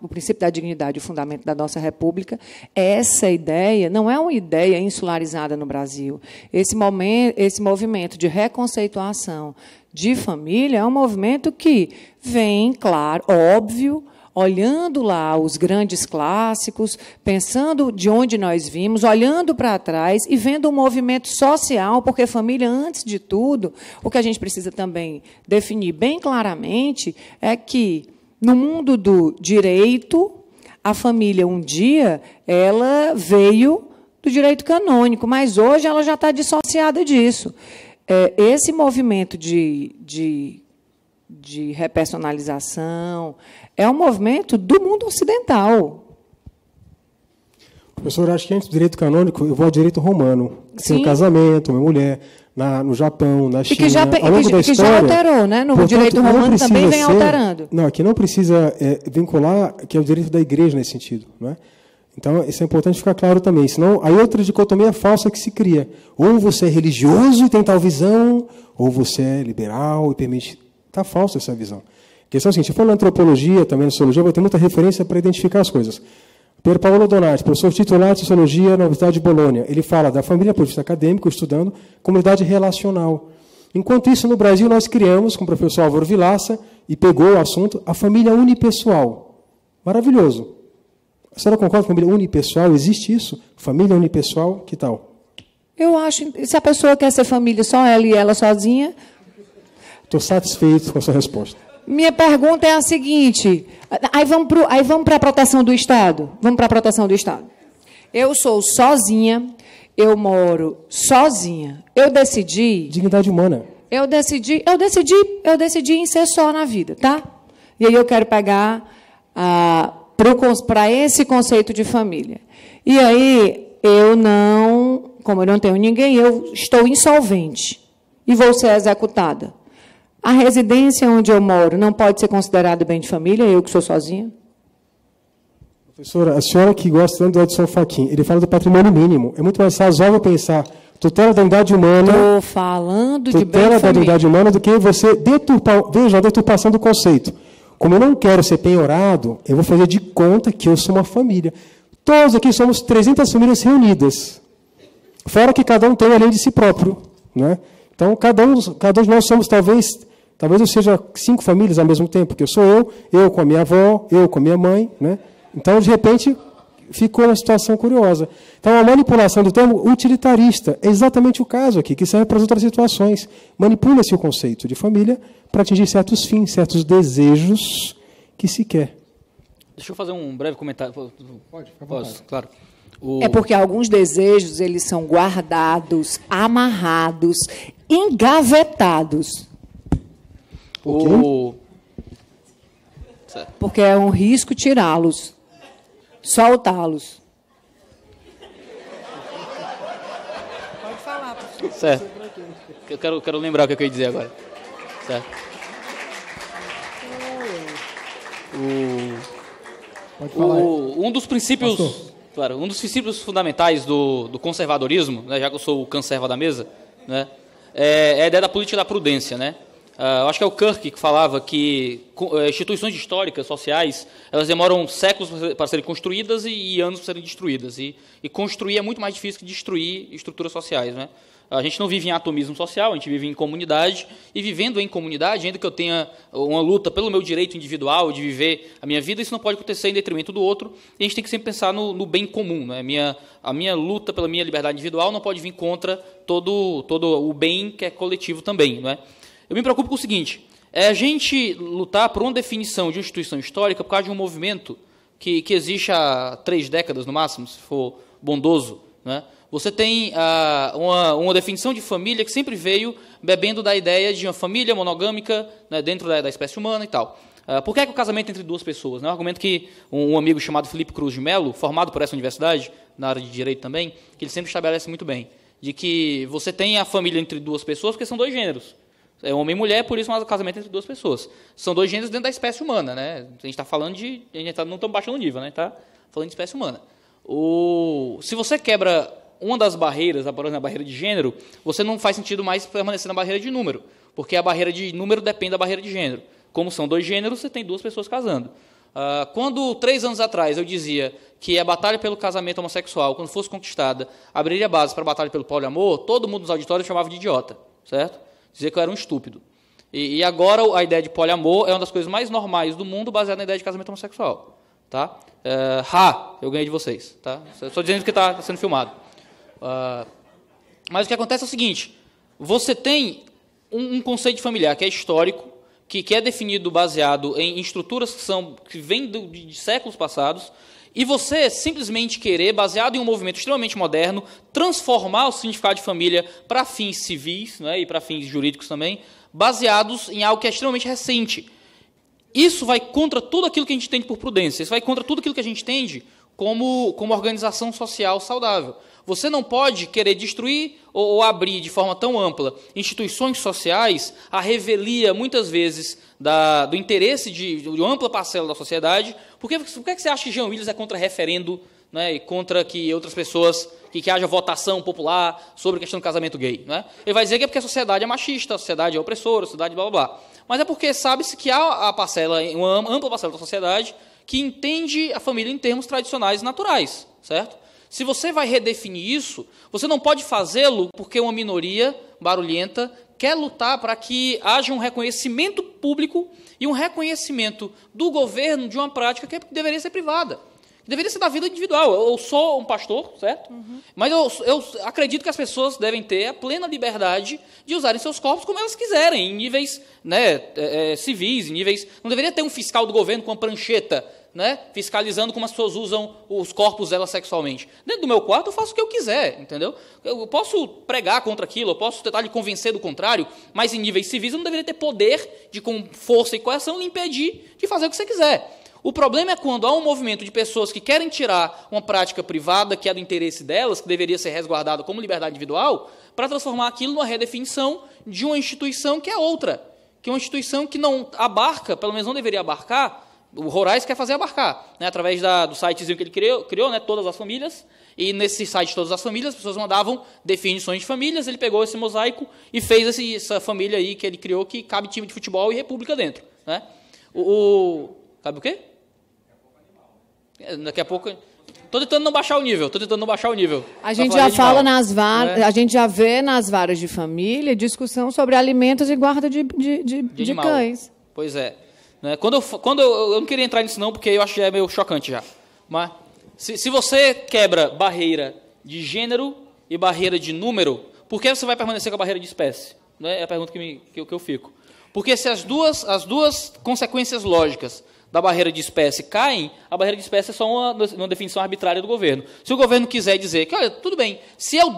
Speaker 3: o princípio da dignidade o fundamento da nossa República, essa ideia não é uma ideia insularizada no Brasil. Esse movimento de reconceituação de família é um movimento que vem, claro, olhando lá os grandes clássicos, pensando de onde nós vimos, olhando para trás e vendo um movimento social, porque família, antes de tudo, o que a gente precisa também definir bem claramente é que, no mundo do direito, a família, um dia, ela veio do direito canônico, mas hoje ela já está dissociada disso. Esse movimento de repersonalização é um movimento do mundo ocidental.
Speaker 5: Professor, acho que antes do direito canônico, eu vou ao direito romano. Tem o
Speaker 3: Sim.
Speaker 5: casamento, uma mulher, no Japão, na China.
Speaker 3: E que já alterou, né? No direito romano também vem alterando.
Speaker 5: Não, que não precisa vincular, que é o direito da igreja nesse sentido. Não é? Então, isso é importante ficar claro também. Senão, aí outra dicotomia falsa que se cria. Ou você é religioso e tem tal visão, ou você é liberal e permite... Está falsa essa visão. A questão é a seguinte, se for na antropologia, também na sociologia, vai ter muita referência para identificar as coisas. Pier Paolo Donati, professor titular de Sociologia na Universidade de Bolonha, ele fala da família, ponto de vista acadêmico, estudando comunidade relacional. Enquanto isso, no Brasil, nós criamos, com o professor Álvaro Vilaça, e pegou o assunto, a família unipessoal. Maravilhoso. A senhora concorda com a família unipessoal? Existe isso? Família unipessoal, que tal?
Speaker 3: Eu acho, se a pessoa quer ser família só ela e ela sozinha...
Speaker 5: Estou satisfeito com a sua resposta.
Speaker 3: Minha pergunta é a seguinte, aí vamos para a proteção do Estado. Vamos para a proteção do Estado. Eu sou sozinha, eu moro sozinha. Eu decidi...
Speaker 5: Dignidade humana.
Speaker 3: Eu decidi em ser só na vida, tá? E aí eu quero pegar para esse conceito de família. E aí como eu não tenho ninguém, eu estou insolvente e vou ser executada. A residência onde eu moro não pode ser considerada bem de família, eu que sou sozinha?
Speaker 5: Professora, a senhora que gosta tanto do Edson Fachin, ele fala do patrimônio mínimo. É muito mais razoável pensar tutela da unidade humana...
Speaker 3: Estou falando de bem de família.
Speaker 5: Tutela da unidade humana do que você deturpar... Veja, a deturpação do conceito. Como eu não quero ser penhorado, eu vou fazer de conta que eu sou uma família. Todos aqui somos 300 famílias reunidas. Fora que cada um tem a lei de si próprio. Não é? Então, cada um de nós somos, talvez eu seja 5 famílias ao mesmo tempo, porque eu sou eu com a minha avó, eu com a minha mãe. Né? Então, de repente, ficou uma situação curiosa. Então, a manipulação do termo utilitarista é exatamente o caso aqui, que serve para as outras situações. Manipula-se o conceito de família para atingir certos fins, certos desejos que se quer.
Speaker 4: Deixa eu fazer um breve comentário.
Speaker 2: Pode, fica à vontade.
Speaker 4: Posso? Claro.
Speaker 3: É porque alguns desejos eles são guardados, amarrados, engavetados. Porque é um risco tirá-los, soltá-los. Pode falar, professor.
Speaker 4: Certo. Eu quero lembrar o que eu ia dizer agora. Certo.
Speaker 2: Pode falar.
Speaker 4: Um dos princípios... Claro, um dos princípios fundamentais do conservadorismo, né, já que eu sou o canserva da mesa, né, é a ideia da política da prudência. Né? Eu acho que é o Kirk que falava que instituições históricas, sociais, elas demoram séculos para serem construídas e anos para serem destruídas. E construir é muito mais difícil que destruir estruturas sociais. Né? A gente não vive em atomismo social, a gente vive em comunidade, e vivendo em comunidade, ainda que eu tenha uma luta pelo meu direito individual de viver a minha vida, isso não pode acontecer em detrimento do outro, e a gente tem que sempre pensar no bem comum. Né? A minha luta pela minha liberdade individual não pode vir contra todo o bem que é coletivo também. Né? Eu me preocupo com o seguinte, é a gente lutar por uma definição de uma instituição histórica por causa de um movimento que existe há 3 décadas, no máximo, se for bondoso, né? Você tem uma definição de família que sempre veio bebendo da ideia de uma família monogâmica, né, dentro da espécie humana e tal. Por que é que o casamento entre 2 pessoas? É um argumento que um amigo chamado Felipe Cruz de Mello, formado por essa universidade, na área de direito também, que ele sempre estabelece muito bem, de que você tem a família entre 2 pessoas porque são 2 gêneros. É homem e mulher, por isso é um casamento entre 2 pessoas. São 2 gêneros dentro da espécie humana. Né? A gente está falando de... A gente não está baixando o nível, né? Está falando de espécie humana. Se você quebra uma das barreiras, por exemplo, a barreira de gênero, você não faz sentido mais permanecer na barreira de número, porque a barreira de número depende da barreira de gênero. Como são 2 gêneros, você tem 2 pessoas casando. Quando, 3 anos atrás, eu dizia que a batalha pelo casamento homossexual, quando fosse conquistada, abriria base para a batalha pelo poliamor, todo mundo nos auditórios chamava de idiota, certo? Dizia que eu era um estúpido. E agora a ideia de poliamor é uma das coisas mais normais do mundo, baseada na ideia de casamento homossexual. Tá? Eu ganhei de vocês. Tá? Só dizendo que está sendo filmado. Mas o que acontece é o seguinte, você tem um conceito familiar que é histórico, que é definido baseado em estruturas que vêm de séculos passados, e você simplesmente querer, baseado em um movimento extremamente moderno, transformar o significado de família para fins civis, né, e para fins jurídicos também, baseados em algo que é extremamente recente. Isso vai contra tudo aquilo que a gente entende por prudência, isso vai contra tudo aquilo que a gente entende como organização social saudável. Você não pode querer destruir ou abrir de forma tão ampla instituições sociais à revelia, muitas vezes, do interesse de uma ampla parcela da sociedade. Por que você acha que Jean Willis é contra referendo, né, e contra que outras pessoas, que haja votação popular sobre a questão do casamento gay? Né? Ele vai dizer que é porque a sociedade é machista, a sociedade é opressora, a sociedade blá, blá, blá. Mas é porque sabe-se que há uma ampla parcela da sociedade que entende a família em termos tradicionais e naturais, certo? Se você vai redefinir isso, você não pode fazê-lo porque uma minoria barulhenta quer lutar para que haja um reconhecimento público e um reconhecimento do governo de uma prática que deveria ser privada, que deveria ser da vida individual. Eu sou um pastor, certo? Mas eu acredito que as pessoas devem ter a plena liberdade de usarem seus corpos como elas quiserem, em níveis, né, civis, em níveis... Não deveria ter um fiscal do governo com uma prancheta, né, fiscalizando como as pessoas usam os corpos delas sexualmente. Dentro do meu quarto eu faço o que eu quiser, entendeu? Eu posso pregar contra aquilo, eu posso tentar lhe convencer do contrário, mas em níveis civis eu não deveria ter poder de, com força e coerção, lhe impedir de fazer o que você quiser. O problema é quando há um movimento de pessoas que querem tirar uma prática privada, que é do interesse delas, que deveria ser resguardada como liberdade individual, para transformar aquilo numa redefinição de uma instituição que é outra, que é uma instituição que não abarca, pelo menos não deveria abarcar. O Horais quer fazer abarcar, né, através do sitezinho que ele criou, né, Todas as Famílias, e nesse site Todas as Famílias, as pessoas mandavam definições de famílias, ele pegou esse mosaico e fez essa família aí que ele criou, que cabe time de futebol e república dentro. Né? Cabe o quê? Daqui a pouco... Estou tentando não baixar o nível,
Speaker 3: A gente já fala a gente já vê nas varas de família discussão sobre alimentos e guarda de cães.
Speaker 4: Pois é. Né? Eu não queria entrar nisso não, porque eu acho que é meio chocante já. Mas se você quebra barreira de gênero e barreira de número, por que você vai permanecer com a barreira de espécie? Né? É a pergunta que eu fico. Porque se as duas consequências lógicas da barreira de espécie caem, a barreira de espécie é só uma definição arbitrária do governo. Se o governo quiser dizer que, olha, tudo bem, se eu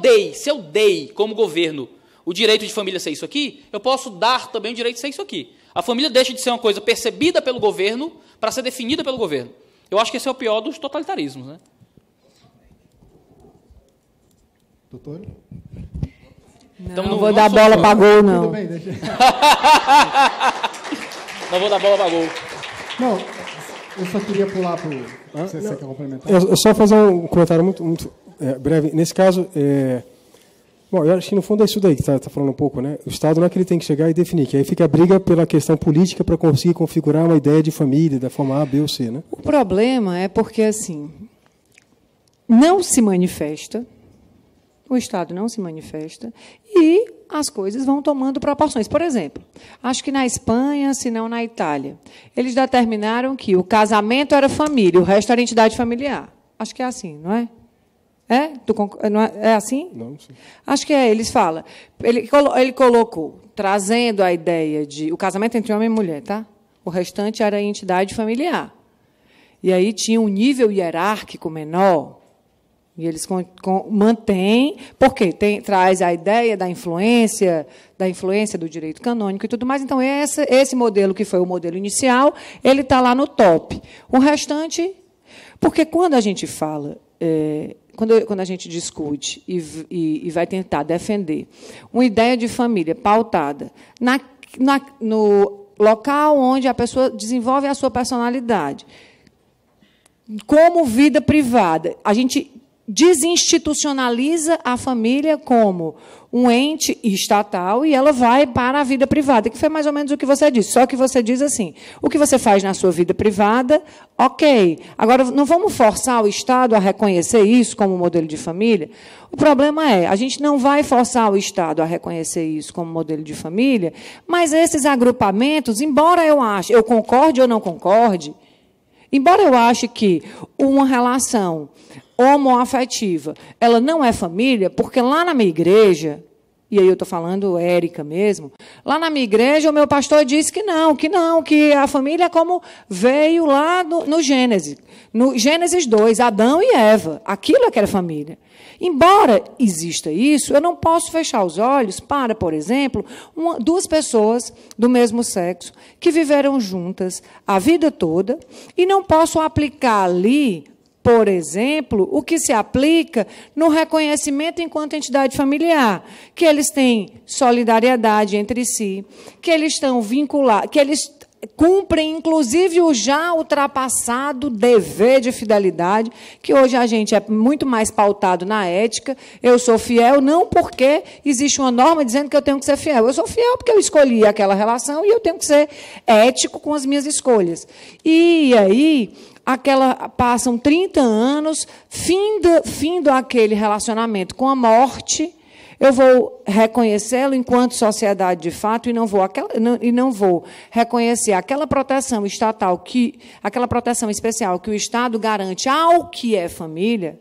Speaker 4: dei como governo o direito de família ser isso aqui, eu posso dar também o direito de ser isso aqui. A família deixa de ser uma coisa percebida pelo governo para ser definida pelo governo. Eu acho que esse é o pior dos totalitarismos. Né?
Speaker 2: Doutor?
Speaker 3: Não vou dar bola para gol, não.
Speaker 2: Tudo bem, deixa.
Speaker 4: Não vou dar bola para gol.
Speaker 2: Não, eu só queria pular para o... Você quer complementar?
Speaker 5: Eu só fazer um comentário muito breve. Nesse caso, bom, eu acho que no fundo é isso daí que está falando um pouco, né? O Estado não é que ele tem que chegar e definir, que aí fica a briga pela questão política para conseguir configurar uma ideia de família, da forma A, B ou C, né?
Speaker 3: O problema é porque, assim, não se manifesta, o Estado não se manifesta, e as coisas vão tomando proporções. Por exemplo, acho que na Espanha, se não na Itália, eles determinaram que o casamento era família, o resto era entidade familiar. Acho que é assim, não é? É assim?
Speaker 5: Não sei.
Speaker 3: Acho que é. Eles falam. Ele colocou, trazendo a ideia de o casamento entre homem e mulher, tá? O restante era entidade familiar. E aí tinha um nível hierárquico menor. E eles mantêm, porque traz a ideia da influência do direito canônico e tudo mais. Então, esse modelo, que foi o modelo inicial, ele está lá no top. O restante... Porque quando a gente fala... Quando a gente discute e vai tentar defender uma ideia de família pautada no local onde a pessoa desenvolve a sua personalidade, como vida privada, a gente desinstitucionaliza a família como um ente estatal e ela vai para a vida privada, que foi mais ou menos o que você disse. Só que você diz assim, o que você faz na sua vida privada, ok. Agora, não vamos forçar o Estado a reconhecer isso como modelo de família? O problema é, a gente não vai forçar o Estado a reconhecer isso como modelo de família, mas esses agrupamentos, embora eu concorde ou não concorde, embora eu ache que uma relação homoafetiva, ela não é família, porque lá na minha igreja, e aí eu estou falando Érica mesmo, lá na minha igreja o meu pastor disse que que a família é como veio lá no Gênesis 2, Adão e Eva, aquilo é que era família. Embora exista isso, eu não posso fechar os olhos para, por exemplo, duas pessoas do mesmo sexo que viveram juntas a vida toda e não posso aplicar ali, por exemplo, o que se aplica no reconhecimento enquanto entidade familiar, que eles têm solidariedade entre si, que eles estão vinculados, que eles cumprem, inclusive, o já ultrapassado dever de fidelidade, que hoje a gente é muito mais pautado na ética. Eu sou fiel não porque existe uma norma dizendo que eu tenho que ser fiel. Eu sou fiel porque eu escolhi aquela relação e eu tenho que ser ético com as minhas escolhas. E aí, passam 30 anos, findo aquele relacionamento com a morte, eu vou reconhecê-lo enquanto sociedade de fato e não vou reconhecer aquela proteção estatal, aquela proteção especial que o Estado garante ao que é família.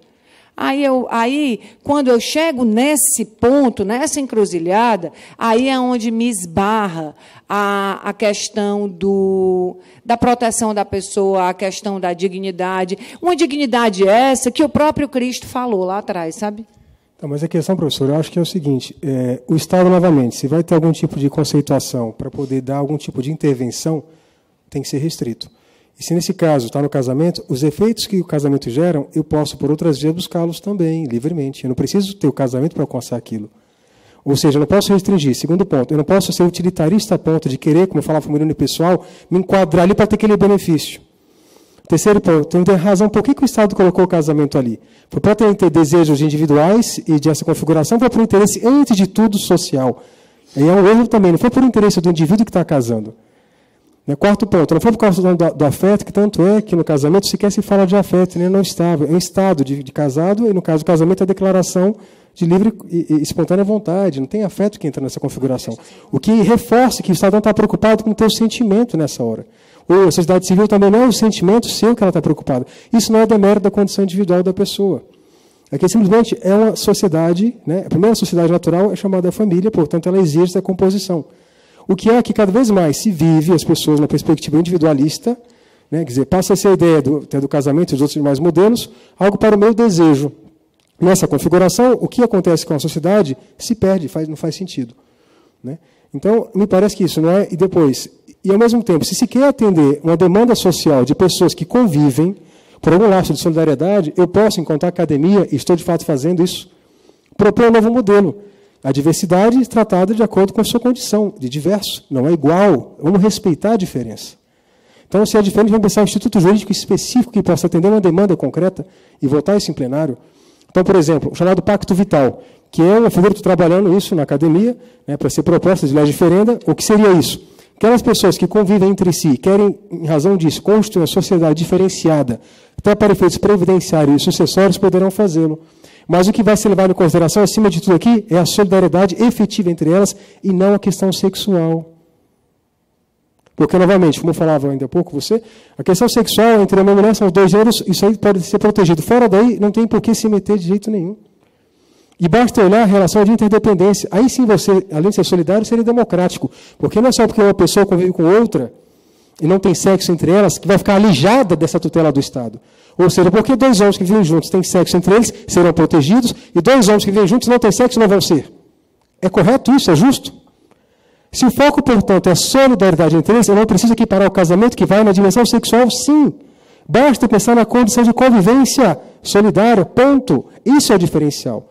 Speaker 3: Aí, quando eu chego nesse ponto, nessa encruzilhada, aí é onde me esbarra a questão da proteção da pessoa, a questão da dignidade. Uma dignidade essa que o próprio Cristo falou lá atrás, sabe?
Speaker 5: Então, mas a questão, professor, eu acho que é o seguinte, o Estado, novamente, se vai ter algum tipo de conceituação para poder dar algum tipo de intervenção, tem que ser restrito. E se, nesse caso, está no casamento, os efeitos que o casamento gera, eu posso, por outras vias, buscá-los também, livremente. Eu não preciso ter o casamento para alcançar aquilo. Ou seja, eu não posso restringir. Segundo ponto, eu não posso ser utilitarista a ponto de querer, como eu falava para o menino pessoal, me enquadrar ali para ter aquele benefício. Terceiro ponto, tem razão, por que o Estado colocou o casamento ali? Foi para ter desejos individuais e dessa configuração, foi por interesse, antes de tudo, social. E é um erro também, não foi por interesse do indivíduo que está casando. Quarto ponto, não foi por causa do afeto, que tanto é que no casamento sequer se fala de afeto, né? Não estava. É um estado de casado, e no caso do casamento é a declaração de livre e espontânea vontade. Não tem afeto que entra nessa configuração. O que reforça que o Estado não está preocupado com o teu sentimento nessa hora. Ou a sociedade civil também não é o sentimento seu que ela está preocupada. Isso não é demérito da condição individual da pessoa. Aqui simplesmente é uma sociedade, né? A primeira sociedade natural é chamada família, portanto ela exige essa composição. O que é que cada vez mais se vive as pessoas na perspectiva individualista, né? Quer dizer, passa a ser a ideia do casamento e dos outros demais modelos, algo para o meu desejo. Nessa configuração, o que acontece com a sociedade se perde, não faz sentido. Né? Então, me parece que isso não é... E depois, e ao mesmo tempo, se quer atender uma demanda social de pessoas que convivem, por algum laço de solidariedade, eu posso, enquanto academia, e estou de fato fazendo isso, propor um novo modelo. A diversidade tratada de acordo com a sua condição, de diverso. Não é igual, vamos respeitar a diferença. Então, se é diferente, vamos pensar um instituto jurídico específico que possa atender uma demanda concreta e votar isso em plenário. Então, por exemplo, o chamado Pacto Vital, que é uma figura que estou trabalhando isso na academia, né, para ser proposta de lei de referenda. O que seria isso? Aquelas pessoas que convivem entre si, querem, em razão disso, constituir uma sociedade diferenciada, até para efeitos previdenciários e sucessórios, poderão fazê-lo. Mas o que vai ser levado em consideração, acima de tudo aqui, é a solidariedade efetiva entre elas e não a questão sexual. Porque, novamente, como eu falava ainda há pouco, a questão sexual entre a mulher são os dois gêneros, isso aí pode ser protegido. Fora daí, não tem por que se meter de jeito nenhum. E basta olhar a relação de interdependência. Aí sim você, além de ser solidário, seria democrático. Porque não é só porque uma pessoa convive com outra e não tem sexo entre elas, que vai ficar alijada dessa tutela do Estado. Ou seja, porque dois homens que vivem juntos têm sexo entre eles, serão protegidos, e dois homens que vivem juntos não têm sexo, não vão ser. É correto isso? É justo? Se o foco, portanto, é a solidariedade entre eles, eu não preciso equiparar o casamento que vai na dimensão sexual, sim. Basta pensar na condição de convivência solidária, ponto. Isso é o diferencial.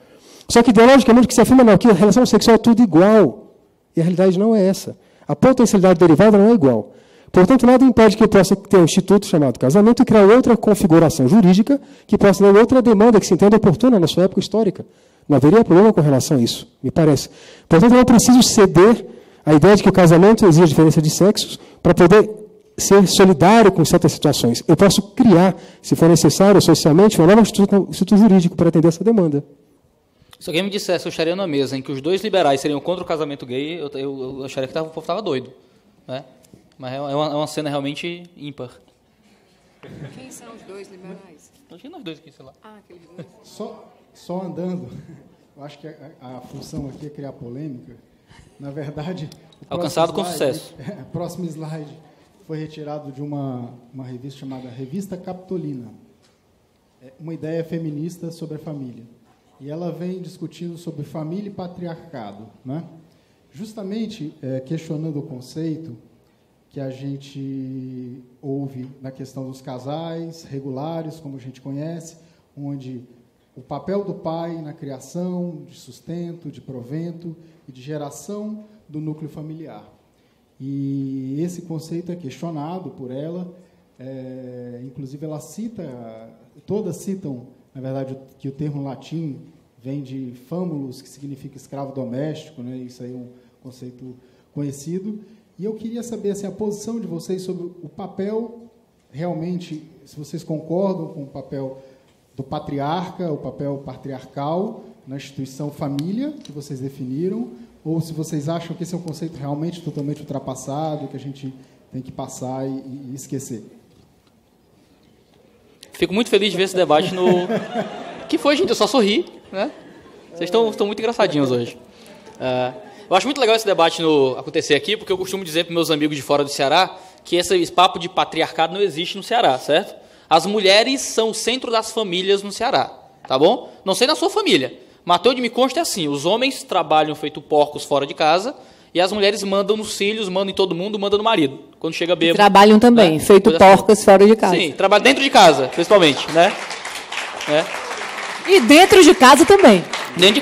Speaker 5: Só que, ideologicamente, o que se afirma não, que a relação sexual é tudo igual. E a realidade não é essa. A potencialidade derivada não é igual. Portanto, nada impede que eu possa ter um instituto chamado casamento e criar outra configuração jurídica que possa dar outra demanda que se entenda oportuna na sua época histórica. Não haveria problema com relação a isso, me parece. Portanto, eu não preciso ceder à ideia de que o casamento exige diferença de sexos para poder ser solidário com certas situações. Eu posso criar, se for necessário, socialmente, um novo instituto jurídico para atender essa demanda.
Speaker 4: Se alguém me dissesse que eu estaria numa mesa em que os dois liberais seriam contra o casamento gay, eu acharia que o povo estava doido. Né? Mas é uma cena realmente ímpar.
Speaker 3: Quem são os dois liberais?
Speaker 4: Imagina nós dois aqui, sei lá.
Speaker 3: Aqueles dois.
Speaker 2: Só andando, eu acho que a função aqui é criar polêmica. Na verdade,
Speaker 4: alcançado com sucesso.
Speaker 2: O próximo slide foi retirado de uma revista chamada Revista Capitolina. É uma ideia feminista sobre a família. E ela vem discutindo sobre família e patriarcado, né? Justamente questionando o conceito que a gente ouve na questão dos casais regulares, como a gente conhece, onde o papel do pai na criação, de sustento, de provento e de geração do núcleo familiar. E esse conceito é questionado por ela, inclusive ela todas citam, na verdade, que o termo latim vem de famulus, que significa escravo doméstico, né? Isso aí é um conceito conhecido. E eu queria saber assim, a posição de vocês sobre o papel, realmente, se vocês concordam com o papel do patriarca, o papel patriarcal na instituição família, que vocês definiram, ou se vocês acham que esse é um conceito realmente totalmente ultrapassado, que a gente tem que passar e esquecer.
Speaker 4: Fico muito feliz de ver esse debate no... Que foi, gente? Eu só sorri, né? Vocês estão muito engraçadinhos hoje. Eu acho muito legal esse debate acontecer aqui, porque eu costumo dizer para meus amigos de fora do Ceará que esse papo de patriarcado não existe no Ceará, certo? As mulheres são o centro das famílias no Ceará, tá bom? Não sei na sua família, mas até onde me consta é assim, os homens trabalham feito porcos fora de casa e as mulheres mandam nos filhos, mandam em todo mundo, mandam no marido. Quando chega bêbado...
Speaker 3: Trabalham também, né? Feito porcas assim. Fora de casa.
Speaker 4: Sim, trabalham dentro de casa, principalmente, né?
Speaker 3: E dentro de casa também.
Speaker 4: Dentro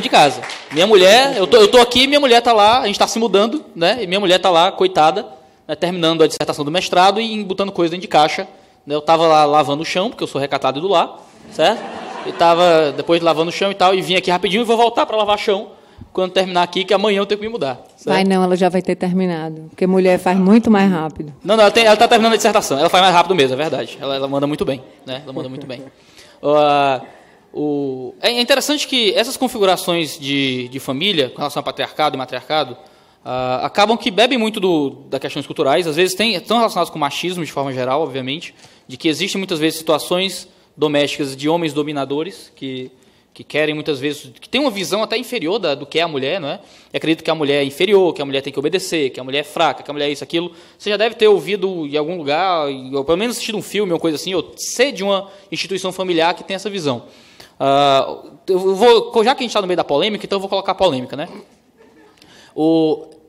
Speaker 4: de casa. Minha mulher, eu tô aqui, minha mulher está lá, a gente está se mudando, né? E minha mulher está lá, coitada, né, terminando a dissertação do mestrado e botando coisa dentro de caixa. Né? Eu estava lá lavando o chão, porque eu sou recatado do lar, certo? E estava depois lavando o chão e tal, e vim aqui rapidinho e vou voltar para lavar chão quando terminar aqui, que amanhã eu tenho que me mudar. Certo?
Speaker 3: Vai não, ela já vai ter terminado, porque mulher faz muito mais rápido.
Speaker 4: Não, ela está terminando a dissertação, ela faz mais rápido mesmo, é verdade. Ela manda muito bem, né? Ela manda muito bem. É interessante que essas configurações de família, com relação a patriarcado e matriarcado, acabam que bebem muito das questões culturais, às vezes estão relacionadas com machismo, de forma geral, obviamente, de que existem muitas vezes situações domésticas de homens dominadores, que querem muitas vezes, que têm uma visão até inferior do que é a mulher, não é? E acreditam que a mulher é inferior, que a mulher tem que obedecer, que a mulher é fraca, que a mulher é isso, aquilo. Você já deve ter ouvido em algum lugar, ou pelo menos assistido um filme, ou coisa assim, ou ser de uma instituição familiar que tem essa visão. Já que a gente está no meio da polêmica, então eu vou colocar a polêmica, né?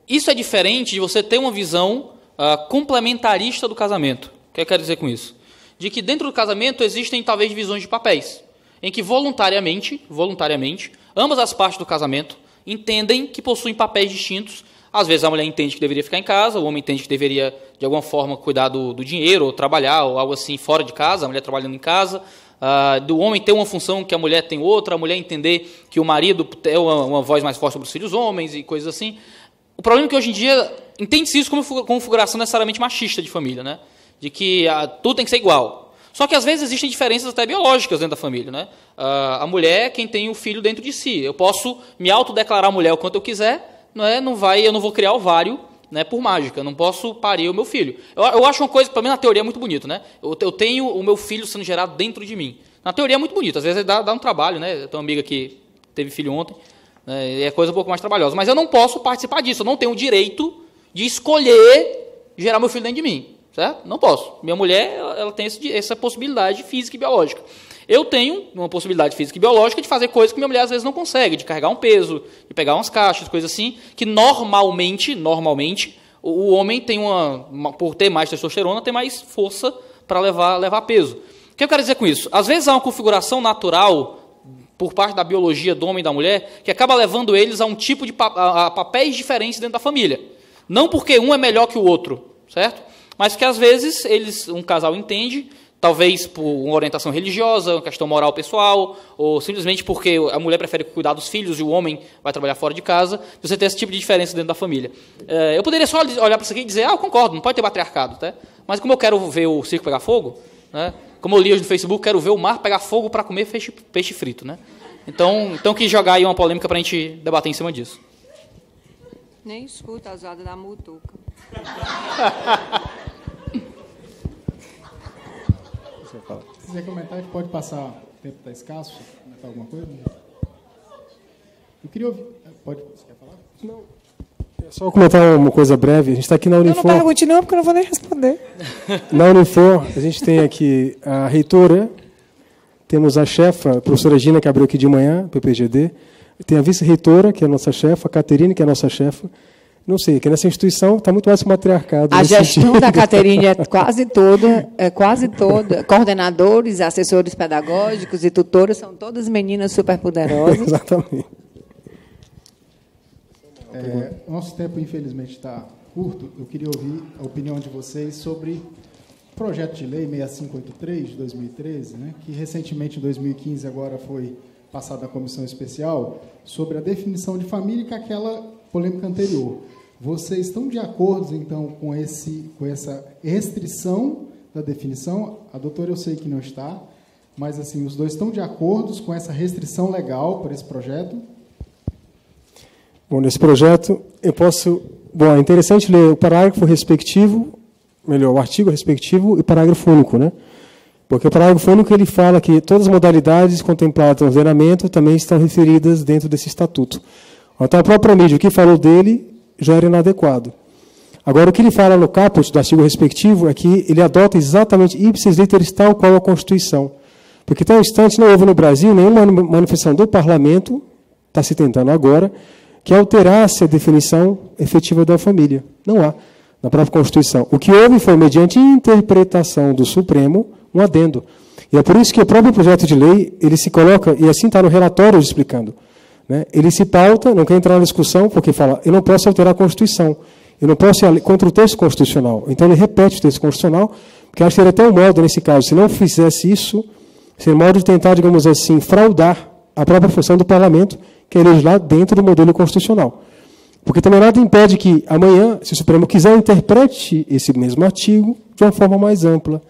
Speaker 4: Isso é diferente de você ter uma visão complementarista do casamento. O que eu quero dizer com isso? De que dentro do casamento existem talvez divisões de papéis, em que voluntariamente, ambas as partes do casamento entendem que possuem papéis distintos. Às vezes a mulher entende que deveria ficar em casa, o homem entende que deveria, de alguma forma, cuidar do dinheiro, ou trabalhar, ou algo assim, fora de casa, a mulher trabalhando em casa. Do homem ter uma função que a mulher tem outra, a mulher entender que o marido é uma voz mais forte sobre os filhos homens e coisas assim. O problema é que hoje em dia entende-se isso como configuração necessariamente machista de família, né? De que tudo tem que ser igual. Só que às vezes existem diferenças até biológicas dentro da família, né? A mulher é quem tem o filho dentro de si. Eu posso me autodeclarar mulher o quanto eu quiser, não é? Eu não vou criar ovário, né, por mágica, eu não posso parir o meu filho. Eu acho uma coisa, para mim na teoria é muito bonito, né? Eu tenho o meu filho sendo gerado dentro de mim. Na teoria é muito bonito, às vezes dá um trabalho, né? Eu tenho uma amiga que teve filho ontem, né, e é coisa um pouco mais trabalhosa. Mas eu não posso participar disso, eu não tenho o direito de escolher gerar meu filho dentro de mim. Certo? Não posso. Minha mulher ela tem essa possibilidade física e biológica. Eu tenho uma possibilidade física e biológica de fazer coisas que minha mulher às vezes não consegue, de carregar um peso, de pegar umas caixas, coisas assim, que normalmente, o homem tem por ter mais testosterona, tem mais força para levar peso. O que eu quero dizer com isso? Às vezes há uma configuração natural por parte da biologia do homem e da mulher que acaba levando eles a um tipo de papéis diferentes dentro da família. Não porque um é melhor que o outro, certo? mas que às vezes um casal entende, talvez por uma orientação religiosa, uma questão moral pessoal, ou simplesmente porque a mulher prefere cuidar dos filhos e o homem vai trabalhar fora de casa, você tem esse tipo de diferença dentro da família. Eu poderia só olhar para isso aqui e dizer, eu concordo, não pode ter patriarcado, tá? Mas como eu quero ver o circo pegar fogo, né? Como eu li hoje no Facebook, quero ver o mar pegar fogo para comer peixe frito, né? Então quis jogar aí uma polêmica para a gente debater em cima disso.
Speaker 3: Nem escuta a zoada da mutuca.
Speaker 2: Se quiser comentar, a gente pode passar. O tempo está escasso. Comentar alguma coisa? Eu queria ouvir. Você quer falar?
Speaker 5: Não. É só comentar uma coisa breve. A gente está aqui na Unifor.
Speaker 3: Não pergunte não, porque eu não vou nem responder.
Speaker 5: Na Unifor, a gente tem aqui a reitora, temos a chefa, a professora Gina, que abriu aqui de manhã, PPGD, tem a vice-reitora, que é a nossa chefa, a Caterine, que é a nossa chefa. Não sei, que nessa instituição está muito mais matriarcado.
Speaker 3: A gestão da Caterine é quase toda. Coordenadores, assessores pedagógicos e tutoras são todas meninas superpoderosas.
Speaker 5: Exatamente.
Speaker 2: Nosso tempo, infelizmente, está curto. Eu queria ouvir a opinião de vocês sobre o projeto de lei 6583, de 2013, né, que recentemente, em 2015, agora foi passado na comissão especial, sobre a definição de família e com aquela polêmica anterior. Vocês estão de acordo, então, com essa restrição da definição? A doutora eu sei que não está, mas assim, os dois estão de acordo com essa restrição legal para esse projeto?
Speaker 5: Bom, nesse projeto, é interessante ler o parágrafo respectivo, o artigo respectivo e o parágrafo único, né? Porque o parágrafo único ele fala que todas as modalidades contempladas no ordenamento também estão referidas dentro desse estatuto. Então, a própria mídia, o que falou dele já era inadequado. Agora, o que ele fala no caput do artigo respectivo é que ele adota exatamente ipsis literis tal qual a Constituição. Porque, até o instante, não houve no Brasil nenhuma manifestação do Parlamento, está se tentando agora, que alterasse a definição efetiva da família. Não há, na própria Constituição. O que houve foi, mediante interpretação do Supremo, um adendo. E é por isso que o próprio projeto de lei, ele se coloca, e assim está no relatório explicando, né? Ele se pauta, não quer entrar na discussão, porque fala, eu não posso alterar a Constituição, eu não posso ir contra o texto constitucional. Então, ele repete o texto constitucional, porque acho que seria até um modo, nesse caso, se não fizesse isso, seria um modo de tentar, digamos assim, fraudar a própria função do Parlamento, que é legislar dentro do modelo constitucional. Porque também nada impede que, amanhã, se o Supremo quiser, interprete esse mesmo artigo de uma forma mais ampla.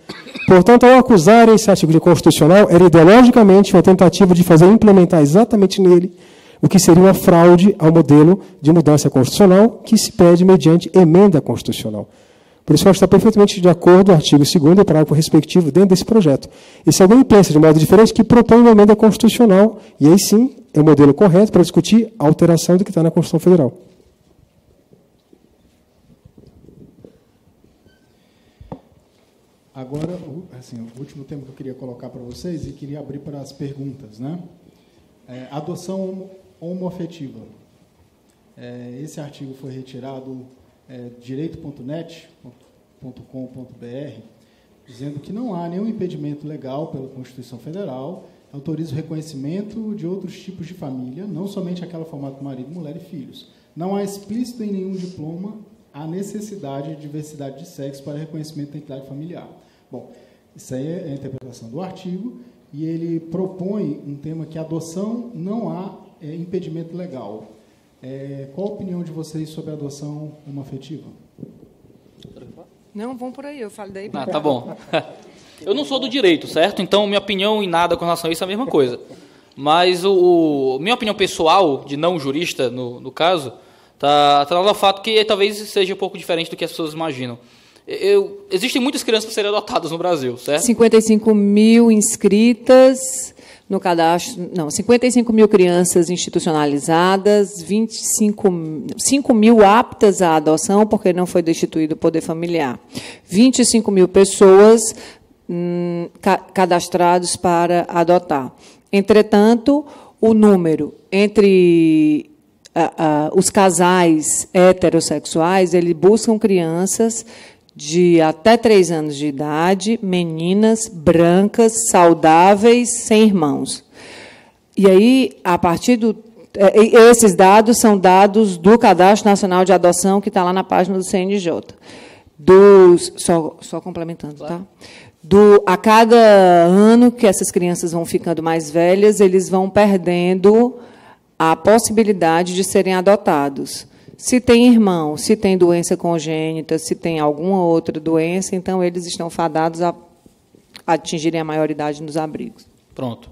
Speaker 5: Portanto, ao acusar esse artigo de constitucional, era ideologicamente uma tentativa de fazer implementar exatamente nele o que seria uma fraude ao modelo de mudança constitucional que se pede mediante emenda constitucional. Por isso, eu acho que está perfeitamente de acordo o artigo 2º e parágrafo respectivo dentro desse projeto. E se alguém pensa de modo diferente, que propõe uma emenda constitucional, e aí sim é o modelo correto para discutir a alteração do que está na Constituição Federal.
Speaker 2: Agora, assim, o último tema que eu queria colocar para vocês, e queria abrir para as perguntas, né? Adoção homoafetiva. Esse artigo foi retirado direito.net.com.br, dizendo que não há nenhum impedimento legal pela Constituição Federal, autoriza o reconhecimento de outros tipos de família, não somente aquela formada por marido, mulher e filhos. Não há explícito em nenhum diploma a necessidade de diversidade de sexo para reconhecimento da entidade familiar. Bom, isso aí é a interpretação do artigo, e ele propõe um tema que a adoção não há impedimento legal. Qual a opinião de vocês sobre a adoção homoafetiva?
Speaker 3: Não, vão por aí, eu falo daí.
Speaker 4: Tá bom. Eu não sou do direito, certo? Então, minha opinião em nada com relação a isso é a mesma coisa. Mas minha opinião pessoal, de não jurista, no caso, está no fato que talvez seja um pouco diferente do que as pessoas imaginam. Existem muitas crianças para serem adotadas no Brasil, certo?
Speaker 3: 55 mil inscritas no cadastro. Não, 55 mil crianças institucionalizadas, 5 mil aptas à adoção, porque não foi destituído o poder familiar. 25 mil pessoas cadastrados para adotar. Entretanto, o número entre os casais heterossexuais, eles buscam crianças de até 3 anos de idade, meninas, brancas, saudáveis, sem irmãos. E aí, a partir esses dados são dados do Cadastro Nacional de Adoção, que está lá na página do CNJ. só complementando, tá? A cada ano que essas crianças vão ficando mais velhas, eles vão perdendo a possibilidade de serem adotados. Se tem irmão, se tem doença congênita, se tem alguma outra doença, então eles estão fadados a atingirem a maioridade nos abrigos.
Speaker 4: Pronto.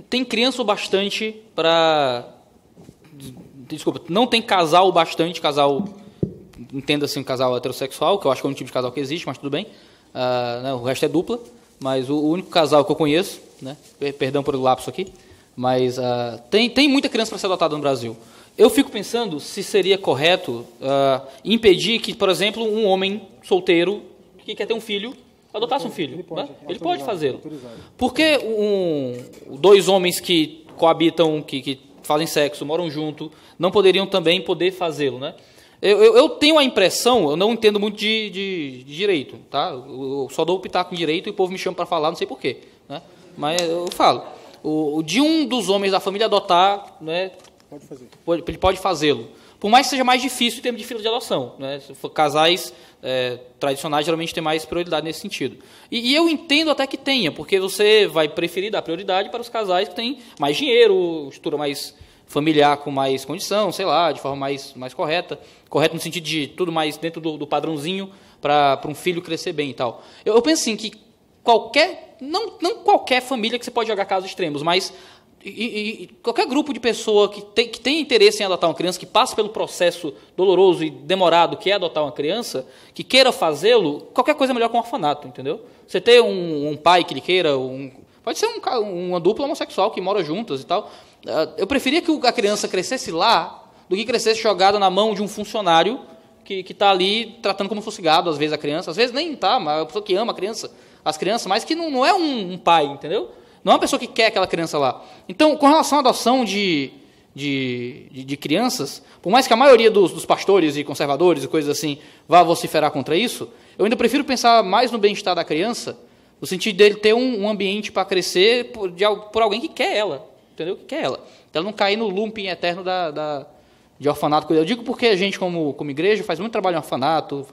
Speaker 4: Tem criança o bastante para... Desculpa, não tem casal o bastante, entenda-se um casal heterossexual, que eu acho que é um tipo de casal que existe, mas tudo bem. Né, o resto é dupla, mas o único casal que eu conheço, né, perdão por o lapso aqui, mas tem muita criança para ser adotada no Brasil. Eu fico pensando se seria correto impedir que, por exemplo, um homem solteiro que quer ter um filho, adotasse um filho. Ele pode fazê-lo. Porque dois homens que coabitam, que fazem sexo, moram junto, não poderiam também fazê-lo, né? Eu tenho a impressão, eu não entendo muito de direito, tá? Eu só dou o pitaco em direito e o povo me chama para falar, não sei porquê, né? Mas eu falo. De um dos homens da família adotar, né, ele pode fazê-lo. Por mais que seja mais difícil em termos de fila de adoção, né? Se for casais tradicionais, geralmente tem mais prioridade nesse sentido. E eu entendo até que tenha, porque você vai preferir dar prioridade para os casais que têm mais dinheiro, estrutura mais familiar com mais condição, sei lá, de forma mais correta. Correto no sentido de tudo mais dentro do padrãozinho para um filho crescer bem e tal. Eu penso assim que não qualquer família que você pode jogar casos extremos, mas qualquer grupo de pessoa que tem interesse em adotar uma criança, que passa pelo processo doloroso e demorado que é adotar uma criança, que queira fazê-lo, qualquer coisa é melhor que um orfanato, entendeu? Você ter um pai que ele queira, pode ser uma dupla homossexual que mora juntas e tal. Eu preferia que a criança crescesse lá do que crescesse jogada na mão de um funcionário que está ali tratando como fosse gado, às vezes, a criança. Às vezes nem está, mas é uma pessoa que ama as crianças, mas que não é um pai, entendeu? Não é uma pessoa que quer aquela criança lá. Então, com relação à adoção de crianças, por mais que a maioria dos pastores e conservadores e coisas assim vá vociferar contra isso, eu ainda prefiro pensar mais no bem-estar da criança, no sentido dele ter um ambiente para crescer por alguém que quer ela, entendeu? Que quer ela. Então, ela não cair no looping eterno de orfanato. Eu digo porque a gente, como igreja, faz muito trabalho em orfanato,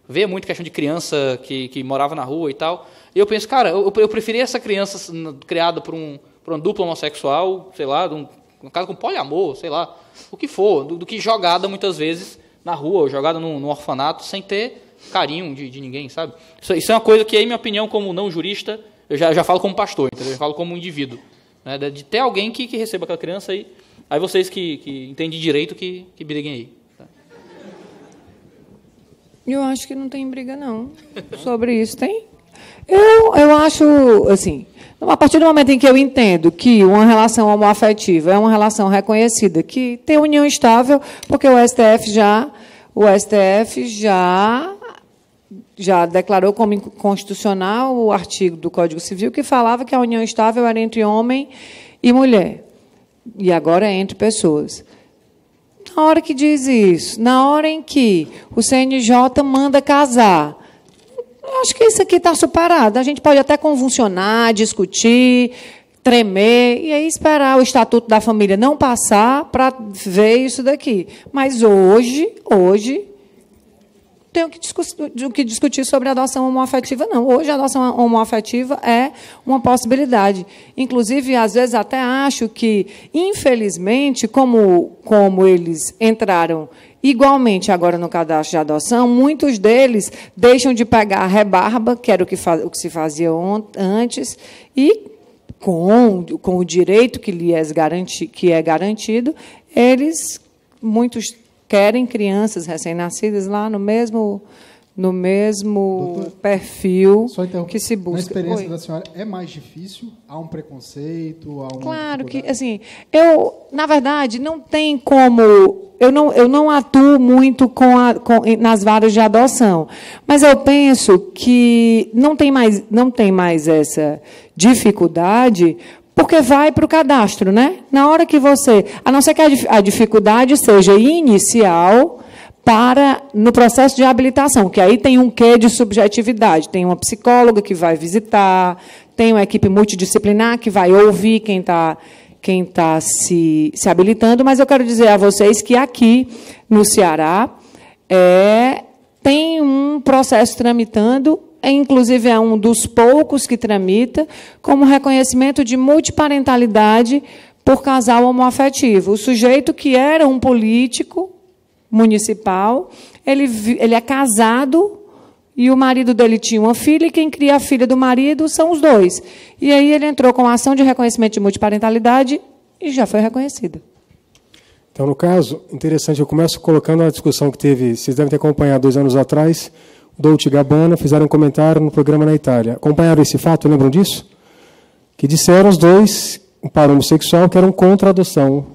Speaker 4: vê muito questão de criança que morava na rua e tal. E eu penso, cara, eu preferia essa criança criada por uma dupla homossexual, sei lá, um caso com poliamor, sei lá, o que for, do que jogada muitas vezes na rua, ou jogada num orfanato, sem ter carinho de ninguém, sabe? Isso é uma coisa que, aí, minha opinião, como não jurista, eu já falo como pastor, entendeu? Eu falo como um indivíduo, né? De ter alguém que receba aquela criança aí vocês que entendem direito que briguem aí. Tá?
Speaker 3: Eu acho que não tem briga, não. Sobre isso, tem? Eu acho, assim, a partir do momento em que eu entendo que uma relação homoafetiva é uma relação reconhecida, que tem união estável, porque o STF já declarou como inconstitucional o artigo do Código Civil que falava que a união estável era entre homem e mulher. E agora é entre pessoas. Na hora que diz isso, na hora em que o CNJ manda casar, eu acho que isso aqui está superado. A gente pode até convulsionar, discutir, tremer, e aí esperar o Estatuto da Família não passar para ver isso daqui. Mas hoje tenho que discutir sobre a adoção homoafetiva, não. Hoje, a adoção homoafetiva é uma possibilidade. Inclusive, às vezes, até acho que, infelizmente, como eles entraram igualmente agora no cadastro de adoção, muitos deles deixam de pegar a rebarba, que era o que se fazia antes, e, com o direito que é garantido, muitos querem crianças recém-nascidas lá no mesmo Doutor, perfil que se busca.
Speaker 2: Na experiência da senhora, é mais difícil? Há um preconceito?
Speaker 3: Claro que, assim, na verdade, não tem como... Eu não atuo muito nas varas de adoção, mas eu penso que não tem mais essa dificuldade, porque vai para o cadastro, né? Na hora que você... A não ser que a dificuldade seja inicial no processo de habilitação, que aí tem um quê de subjetividade. Tem uma psicóloga que vai visitar, tem uma equipe multidisciplinar que vai ouvir quem está se habilitando, mas eu quero dizer a vocês que aqui, no Ceará, tem um processo tramitando, inclusive é um dos poucos que tramita, como reconhecimento de multiparentalidade por casal homoafetivo. O sujeito que era um político municipal, ele é casado e o marido dele tinha uma filha, e quem cria a filha do marido são os dois. E aí ele entrou com a ação de reconhecimento de multiparentalidade e já foi reconhecida.
Speaker 5: Então, no caso, interessante, eu começo colocando a discussão que teve, vocês devem ter acompanhado 2 anos atrás, Dolce & Gabbana fizeram um comentário no programa na Itália. Acompanharam esse fato, lembram disso? Que disseram os dois, um par homossexual, que eram contra a adoção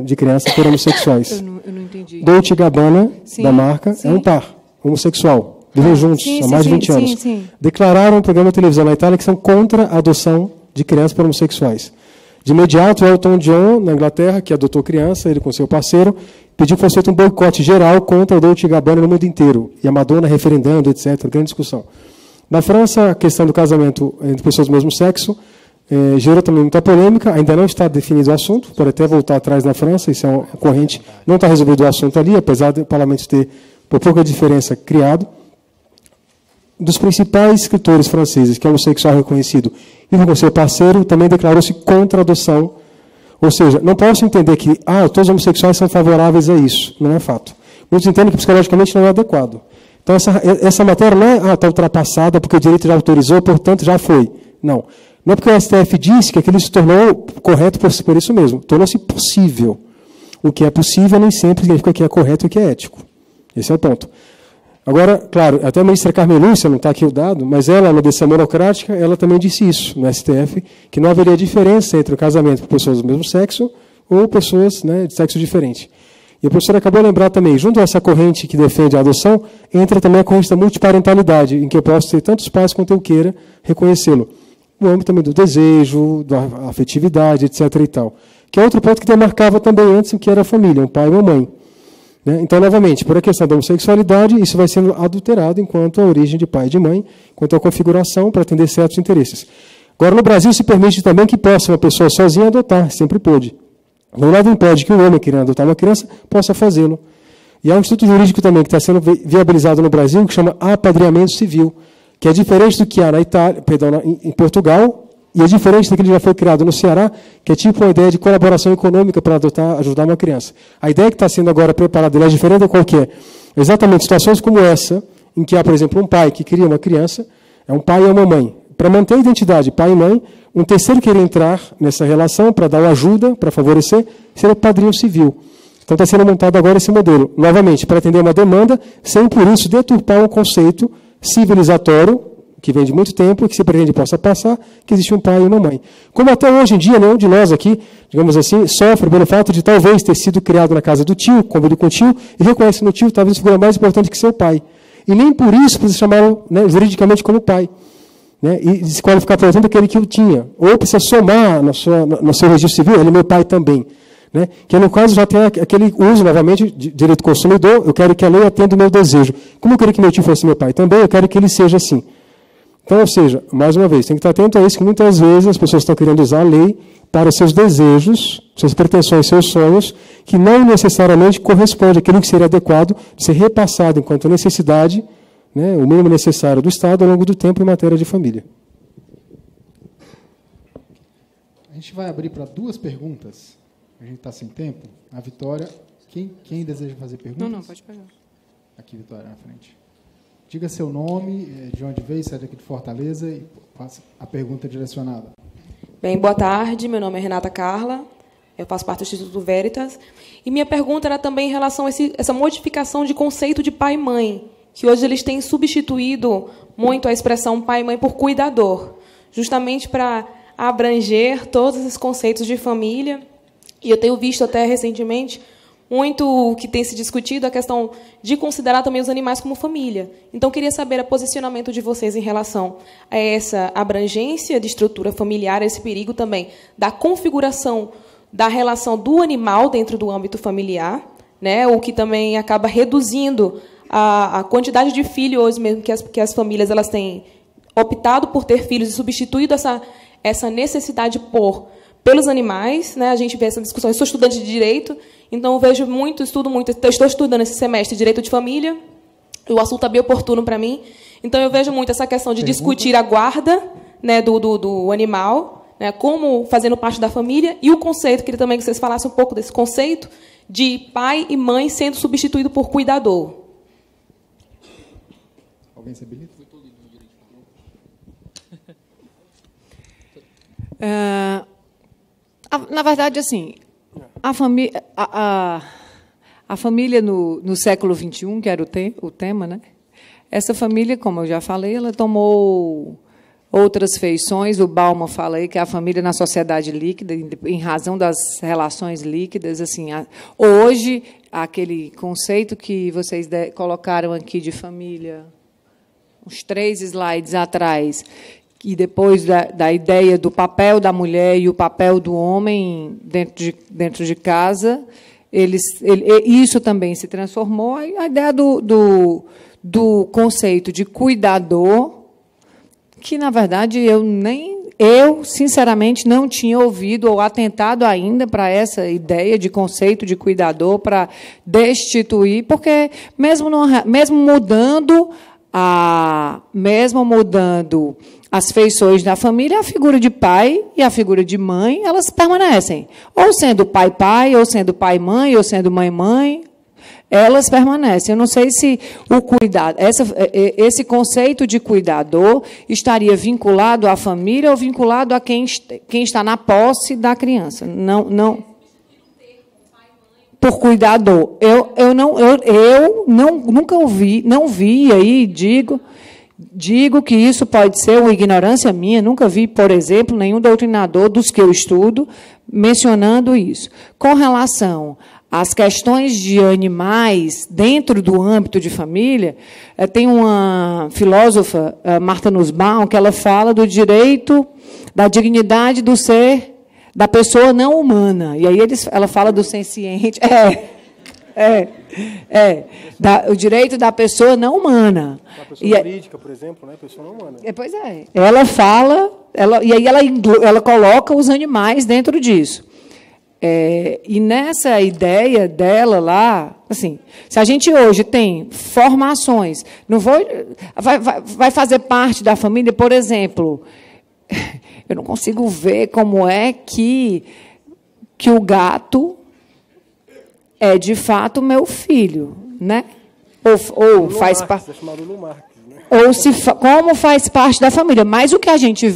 Speaker 5: de crianças por homossexuais.
Speaker 3: Eu não entendi.
Speaker 5: Dolce & Gabbana,
Speaker 3: sim,
Speaker 5: da marca,
Speaker 3: sim.
Speaker 5: É um par homossexual. Vivem juntos há mais de 20 anos.
Speaker 3: Sim.
Speaker 5: Declararam no programa de televisão na Itália que são contra a adoção de crianças por homossexuais. De imediato, Elton John, na Inglaterra, que adotou criança, ele com seu parceiro, pediu que fosse feito um boicote geral contra a Dolce & Gabbana no mundo inteiro. E a Madonna referendando, etc. Grande discussão. Na França, a questão do casamento entre pessoas do mesmo sexo gerou também muita polêmica. Ainda não está definido o assunto, pode até voltar atrás na França, isso é uma corrente. Não está resolvido o assunto ali, apesar do parlamento ter, por pouca diferença, criado. Dos principais escritores franceses, que é homossexual reconhecido, e com seu parceiro, também declarou-se contra a adoção. Ou seja, não posso entender que todos os homossexuais são favoráveis a isso. Não é fato. Muitos entendem que psicologicamente não é adequado. Então, essa matéria não é está ultrapassada porque o direito já autorizou, portanto, já foi. Não. Não é porque o STF disse que aquilo se tornou correto por isso mesmo. Tornou-se possível. O que é possível nem sempre significa que é correto e que é ético. Esse é o ponto. Agora, claro, até a ministra Carmen Lúcia, não está aqui o dado, mas ela, na decisão monocrática, ela também disse isso, no STF, que não haveria diferença entre o casamento por pessoas do mesmo sexo ou pessoas de sexo diferente. E a professora acabou de lembrar também, junto a essa corrente que defende a adoção, entra também a corrente da multiparentalidade, em que eu posso ter tantos pais quanto eu queira reconhecê-lo. No âmbito também do desejo, da afetividade, etc. e tal. Que é outro ponto que demarcava também antes o que era a família, um pai e uma mãe. Então, novamente, por a questão da homossexualidade, isso vai sendo adulterado enquanto a origem de pai e de mãe, quanto à configuração para atender certos interesses. Agora, no Brasil, se permite também que possa uma pessoa sozinha adotar, sempre pôde. Não nada impede que o homem, querendo adotar uma criança, possa fazê-lo. E há um instituto jurídico também que está sendo viabilizado no Brasil, que chama apadrinhamento civil, que é diferente do que há em Portugal, e é diferente daquele que já foi criado no Ceará, que é tipo uma ideia de colaboração econômica para ajudar uma criança. A ideia que está sendo agora preparada é diferente da qualquer. Exatamente situações como essa, em que há, por exemplo, um pai que cria uma criança, é um pai e uma mãe. Para manter a identidade pai e mãe, um terceiro querer entrar nessa relação para dar uma ajuda, para favorecer, seria o padrinho civil. Então está sendo montado agora esse modelo. Novamente, para atender uma demanda, sem por isso deturpar um conceito civilizatório, que vem de muito tempo e que se pretende possa passar, que existe um pai e uma mãe. Como até hoje em dia, nenhum de nós aqui, digamos assim, sofre pelo fato de talvez ter sido criado na casa do tio, convivido com o tio, e reconhece no tio talvez a figura mais importante que seu pai. E nem por isso precisa chamá-lo juridicamente como pai. E desqualificar, por exemplo, aquele que o tinha. Ou precisa somar no seu registro civil, ele é meu pai também. Que no caso já tem aquele uso, novamente, de direito do consumidor, eu quero que a lei atenda o meu desejo. Como eu queria que meu tio fosse meu pai também, eu quero que ele seja assim. Então, ou seja, mais uma vez, tem que estar atento a isso, que muitas vezes as pessoas estão querendo usar a lei para seus desejos, suas pretensões, seus sonhos, que não necessariamente corresponde àquilo que seria adequado de ser repassado enquanto necessidade, o mínimo necessário do Estado ao longo do tempo em matéria de família.
Speaker 2: A gente vai abrir para 2 perguntas. A gente está sem tempo. A Vitória, quem deseja fazer perguntas?
Speaker 3: Não, pode pegar.
Speaker 2: Aqui, Vitória, na frente. Diga seu nome, de onde veio, se é daqui de Fortaleza, e faça a pergunta direcionada.
Speaker 6: Bem, boa tarde. Meu nome é Renata Carla, eu faço parte do Instituto Veritas. E minha pergunta era também em relação a essa modificação de conceito de pai e mãe, que hoje eles têm substituído muito a expressão pai e mãe por cuidador, justamente para abranger todos esses conceitos de família. E eu tenho visto até recentemente muito que tem se discutido a questão de considerar também os animais como família. Então, queria saber o posicionamento de vocês em relação a essa abrangência de estrutura familiar, esse perigo também da configuração da relação do animal dentro do âmbito familiar, o que também acaba reduzindo a quantidade de filhos hoje mesmo que as famílias elas têm optado por ter filhos e substituído essa necessidade por pelos animais, né? A gente vê essa discussão. Eu sou estudante de direito, então eu vejo muito, estudo muito. Eu estou estudando esse semestre direito de família. O assunto é bem oportuno para mim. Então eu vejo muito essa questão de discutir a guarda, né, do animal, né, como fazendo parte da família, e o conceito, queria também que vocês falassem um pouco desse conceito de pai e mãe sendo substituído por cuidador.
Speaker 2: Alguém se habilita?
Speaker 3: Na verdade, assim, a família no século XXI, que era o tema, né? Essa família, como eu já falei, ela tomou outras feições. O Bauman fala aí que é a família na sociedade líquida, em razão das relações líquidas. Assim, hoje, aquele conceito que vocês colocaram aqui de família, uns 3 slides atrás, e depois da ideia do papel da mulher e o papel do homem dentro de casa, isso também se transformou. A ideia do conceito de cuidador, que, na verdade, eu, sinceramente, não tinha ouvido ou atentado ainda para essa ideia de conceito de cuidador, para destituir, porque, mesmo mudando as feições da família, a figura de pai e a figura de mãe, elas permanecem. Ou sendo pai-pai, ou sendo pai-mãe, ou sendo mãe-mãe, elas permanecem. Eu não sei se o cuidado, esse conceito de cuidador estaria vinculado à família ou vinculado a quem está na posse da criança. Não. Por cuidador. Eu nunca ouvi, não vi aí, digo que isso pode ser uma ignorância minha, nunca vi, por exemplo, nenhum doutrinador dos que eu estudo mencionando isso. Com relação às questões de animais dentro do âmbito de família, tem uma filósofa, Martha Nussbaum, que ela fala do direito, da dignidade do ser, da pessoa não humana. E aí ela fala do senciente. O direito da pessoa não humana.
Speaker 5: A pessoa jurídica, por exemplo, né? Pessoa não humana.
Speaker 3: Pois é. Ela fala, e aí ela coloca os animais dentro disso. E nessa ideia dela lá, assim, se a gente hoje tem formações, vai fazer parte da família, por exemplo, eu não consigo ver como é que o gato é, de fato, meu filho, né? Ou faz parte... Como faz parte da família. Mas o que a gente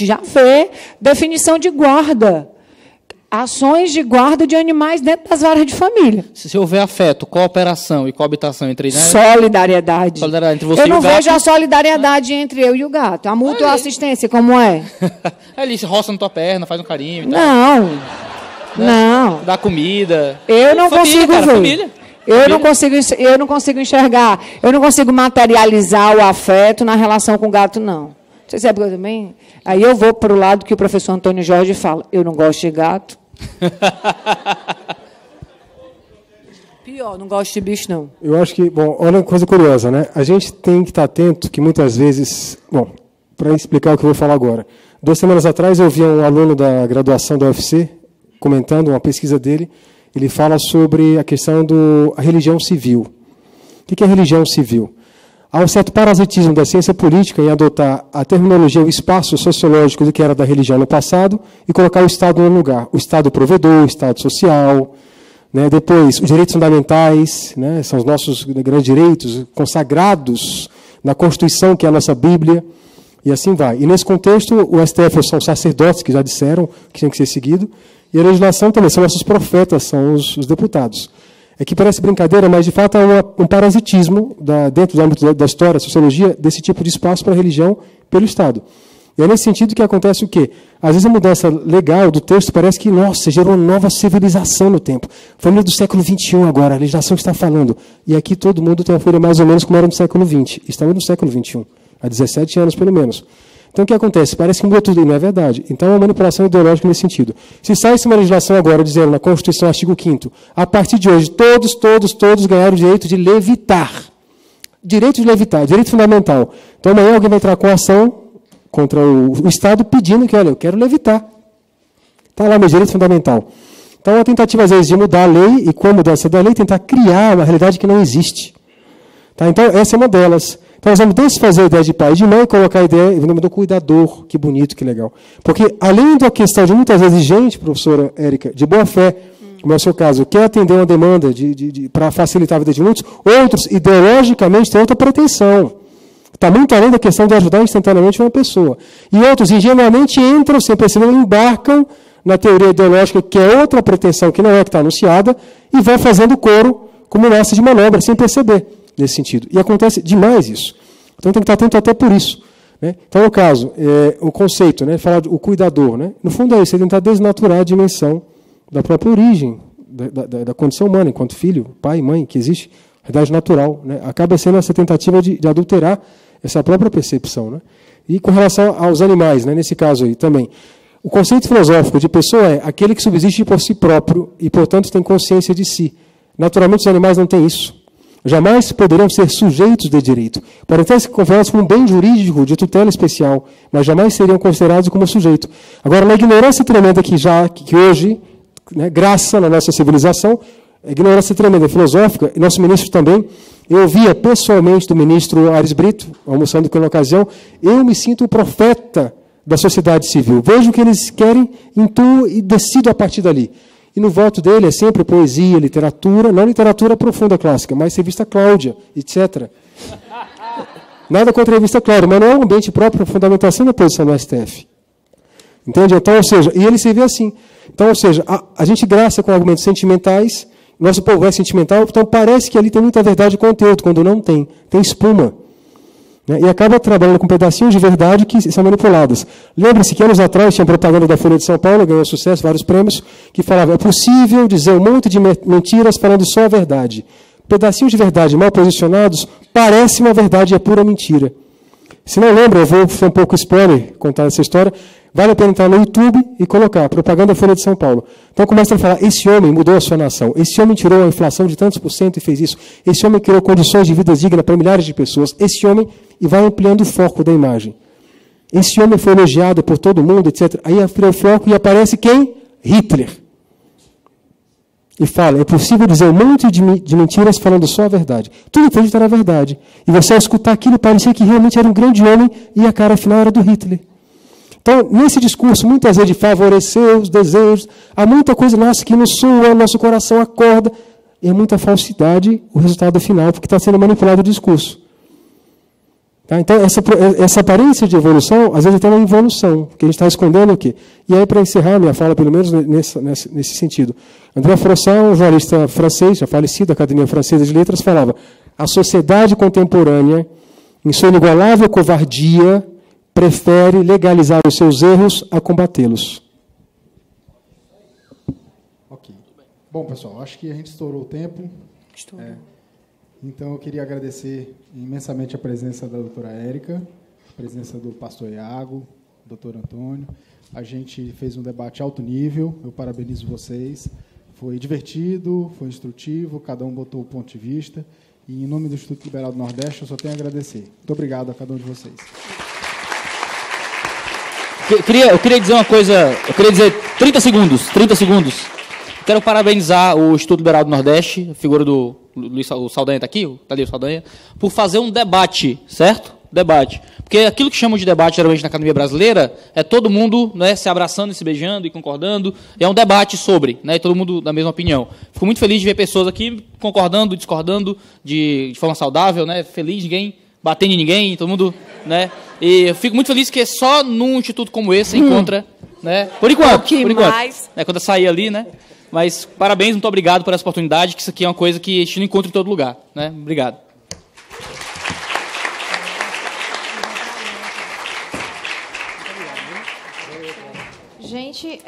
Speaker 3: já vê definição de guarda. Ações de guarda de animais dentro das varas de família.
Speaker 4: Se houver afeto, cooperação e coabitação entre... Né?
Speaker 3: Solidariedade.
Speaker 4: Entre você
Speaker 3: eu não
Speaker 4: e o gato.
Speaker 3: Vejo a solidariedade entre eu e o gato. A mútua assistência, como é?
Speaker 4: Ele se roça na tua perna, faz um carinho e tal.
Speaker 3: Não.
Speaker 4: Né?
Speaker 3: Não.
Speaker 4: Dá comida.
Speaker 3: Eu não consigo ver.
Speaker 4: Família.
Speaker 3: Eu não consigo enxergar. Eu não consigo materializar o afeto na relação com o gato, não. Você sabe que eu também... Aí eu vou para o lado que o professor Antônio Jorge fala. Eu não gosto de gato. Pior, não gosto de bicho, não.
Speaker 5: Eu acho que, olha uma coisa curiosa, né? A gente tem que estar atento que muitas vezes... para explicar o que eu vou falar agora. 2 semanas atrás eu vi um aluno da graduação da UFC comentando uma pesquisa dele. Ele fala sobre a questão da religião civil. O que é religião civil? Há um certo parasitismo da ciência política em adotar a terminologia, o espaço sociológico do que era da religião no passado e colocar o Estado no lugar. O Estado provedor, o Estado social, né? Depois, os direitos fundamentais, né? São os nossos grandes direitos consagrados na Constituição, que é a nossa Bíblia, e assim vai. E, nesse contexto, o STF são os sacerdotes que já disseram que tinha que ser seguido, e a legislação também são nossos profetas, são os deputados. É que parece brincadeira, mas, de fato, há um parasitismo dentro do âmbito da história, da sociologia, desse tipo de espaço para a religião pelo Estado. E é nesse sentido que acontece o quê? Às vezes a mudança legal do texto parece que, nossa, gerou uma nova civilização no tempo. Família do século XXI agora, a legislação que está falando. E aqui todo mundo tem uma folha mais ou menos como era no século XX. Estamos no século XXI, há 17 anos pelo menos. Então, o que acontece? Parece que mudou tudo, e não é verdade. Então, é uma manipulação ideológica nesse sentido. Se sai uma legislação agora dizendo, na Constituição, artigo 5º, a partir de hoje, todos ganharam o direito de levitar. Direito de levitar, direito fundamental. Então, amanhã alguém vai entrar com ação contra o Estado pedindo que, olha, eu quero levitar. Está lá no direito fundamental. Então, a tentativa, às vezes, de mudar a lei, e com a mudança da lei, tentar criar uma realidade que não existe. Tá? Então, essa é uma delas. Então, nós vamos desfazer a ideia de pai e de mãe e colocar a ideia em nome do cuidador. Que bonito, que legal. Porque, além da questão de muitas vezes gente, professora Érica, de boa fé, como é o seu caso, quer atender uma demanda para facilitar a vida de muitos, outros, ideologicamente, têm outra pretensão. Está muito além da questão de ajudar instantaneamente uma pessoa. E outros, ingenuamente, entram, sem perceber, embarcam na teoria ideológica, que é outra pretensão, que não é que está anunciada, e vai fazendo coro como massa de manobra, sem perceber, nesse sentido. E acontece demais isso. Então, tem que estar atento até por isso. Né? Então, no caso, o conceito, né, falar o cuidador, né, no fundo é isso, é tentar desnaturar a dimensão da própria origem, da condição humana, enquanto filho, pai, mãe, que existe, realidade natural. Né? Acaba sendo essa tentativa de adulterar essa própria percepção. Né? E com relação aos animais, né, nesse caso aí também, o conceito filosófico de pessoa é aquele que subsiste por si próprio e, portanto, tem consciência de si. Naturalmente, os animais não têm isso. Jamais poderiam ser sujeitos de direito. Podem até ser considerados como um bem jurídico de tutela especial, mas jamais seriam considerados como sujeito. Agora, na ignorância tremenda que hoje, né, graça na nossa civilização, a ignorância tremenda filosófica, e nosso ministro também, eu ouvia pessoalmente do ministro Aires Brito, almoçando com ele na ocasião, eu me sinto o profeta da sociedade civil. Vejo o que eles querem, intuo e decido a partir dali. E no voto dele é sempre poesia, literatura, não literatura profunda clássica, mas revista Cláudia, etc. Nada contra a revista Cláudia, mas não é um ambiente próprio para fundamentação da posição do STF. Entende? Então, ou seja, e ele se vê assim. Então, ou seja, a gente graça com argumentos sentimentais, nosso povo é sentimental, então parece que ali tem muita verdade e conteúdo, quando não tem. Tem espuma. Né? E acaba trabalhando com pedacinhos de verdade que são manipuladas. Lembre-se que anos atrás tinha propaganda da Folha de São Paulo, ganhou sucesso, vários prêmios, que falava, é possível dizer um monte de mentiras falando só a verdade. Pedacinhos de verdade mal posicionados, parece uma verdade e é pura mentira. Se não lembra, eu vou fazer um pouco spoiler, contar essa história, vale a pena entrar no YouTube e colocar propaganda Folha de São Paulo. Então começa a falar, esse homem mudou a sua nação, esse homem tirou a inflação de tantos por cento e fez isso, esse homem criou condições de vida digna para milhares de pessoas, esse homem, e vai ampliando o foco da imagem. Esse homem foi elogiado por todo mundo, etc. Aí amplia o foco e aparece quem? Hitler. E fala, é possível dizer um monte de mentiras falando só a verdade. Tudo que era a verdade. E você, ao escutar aquilo, parecia que realmente era um grande homem e a cara final era do Hitler. Então, nesse discurso, muitas vezes de favorecer os desejos, há muita coisa nossa que nos soa, nosso coração acorda, e é muita falsidade o resultado final, porque está sendo manipulado o discurso. Tá? Então, essa aparência de evolução, às vezes até uma involução, porque a gente está escondendo o quê? E aí, para encerrar minha fala, pelo menos nesse sentido, André Froissart, um jornalista francês, já falecido da Academia Francesa de Letras, falava, a sociedade contemporânea, em sua inigualável covardia, prefere legalizar os seus erros a combatê-los.
Speaker 2: Ok. Bom, pessoal, acho que a gente estourou o tempo.
Speaker 3: Estourou.
Speaker 2: Então, eu queria agradecer imensamente a presença da doutora Érica, a presença do pastor Iago, do doutor Antônio. A gente fez um debate alto nível, eu parabenizo vocês. Foi divertido, foi instrutivo, cada um botou o ponto de vista. E, em nome do Instituto Liberal do Nordeste, eu só tenho a agradecer. Muito obrigado a cada um de vocês.
Speaker 4: Eu queria dizer uma coisa, 30 segundos. Quero parabenizar o Instituto Liberal do Nordeste, a figura do Luiz, o Saldanha está aqui, está ali o Saldanha, por fazer um debate, certo? Debate. Porque aquilo que chamam de debate, geralmente, na academia brasileira, é todo mundo, né, se abraçando e se beijando e concordando. É um debate sobre, né, todo mundo da mesma opinião. Fico muito feliz de ver pessoas aqui concordando, discordando de forma saudável, né, feliz, ninguém batendo em ninguém, todo mundo, né? E eu fico muito feliz que só num instituto como esse você encontra, né? Por enquanto.
Speaker 3: Mais.
Speaker 4: Quando eu sair ali, né? Mas parabéns, muito obrigado por essa oportunidade, que isso aqui é uma coisa que a gente não encontra em todo lugar, né? Obrigado.
Speaker 7: Gente,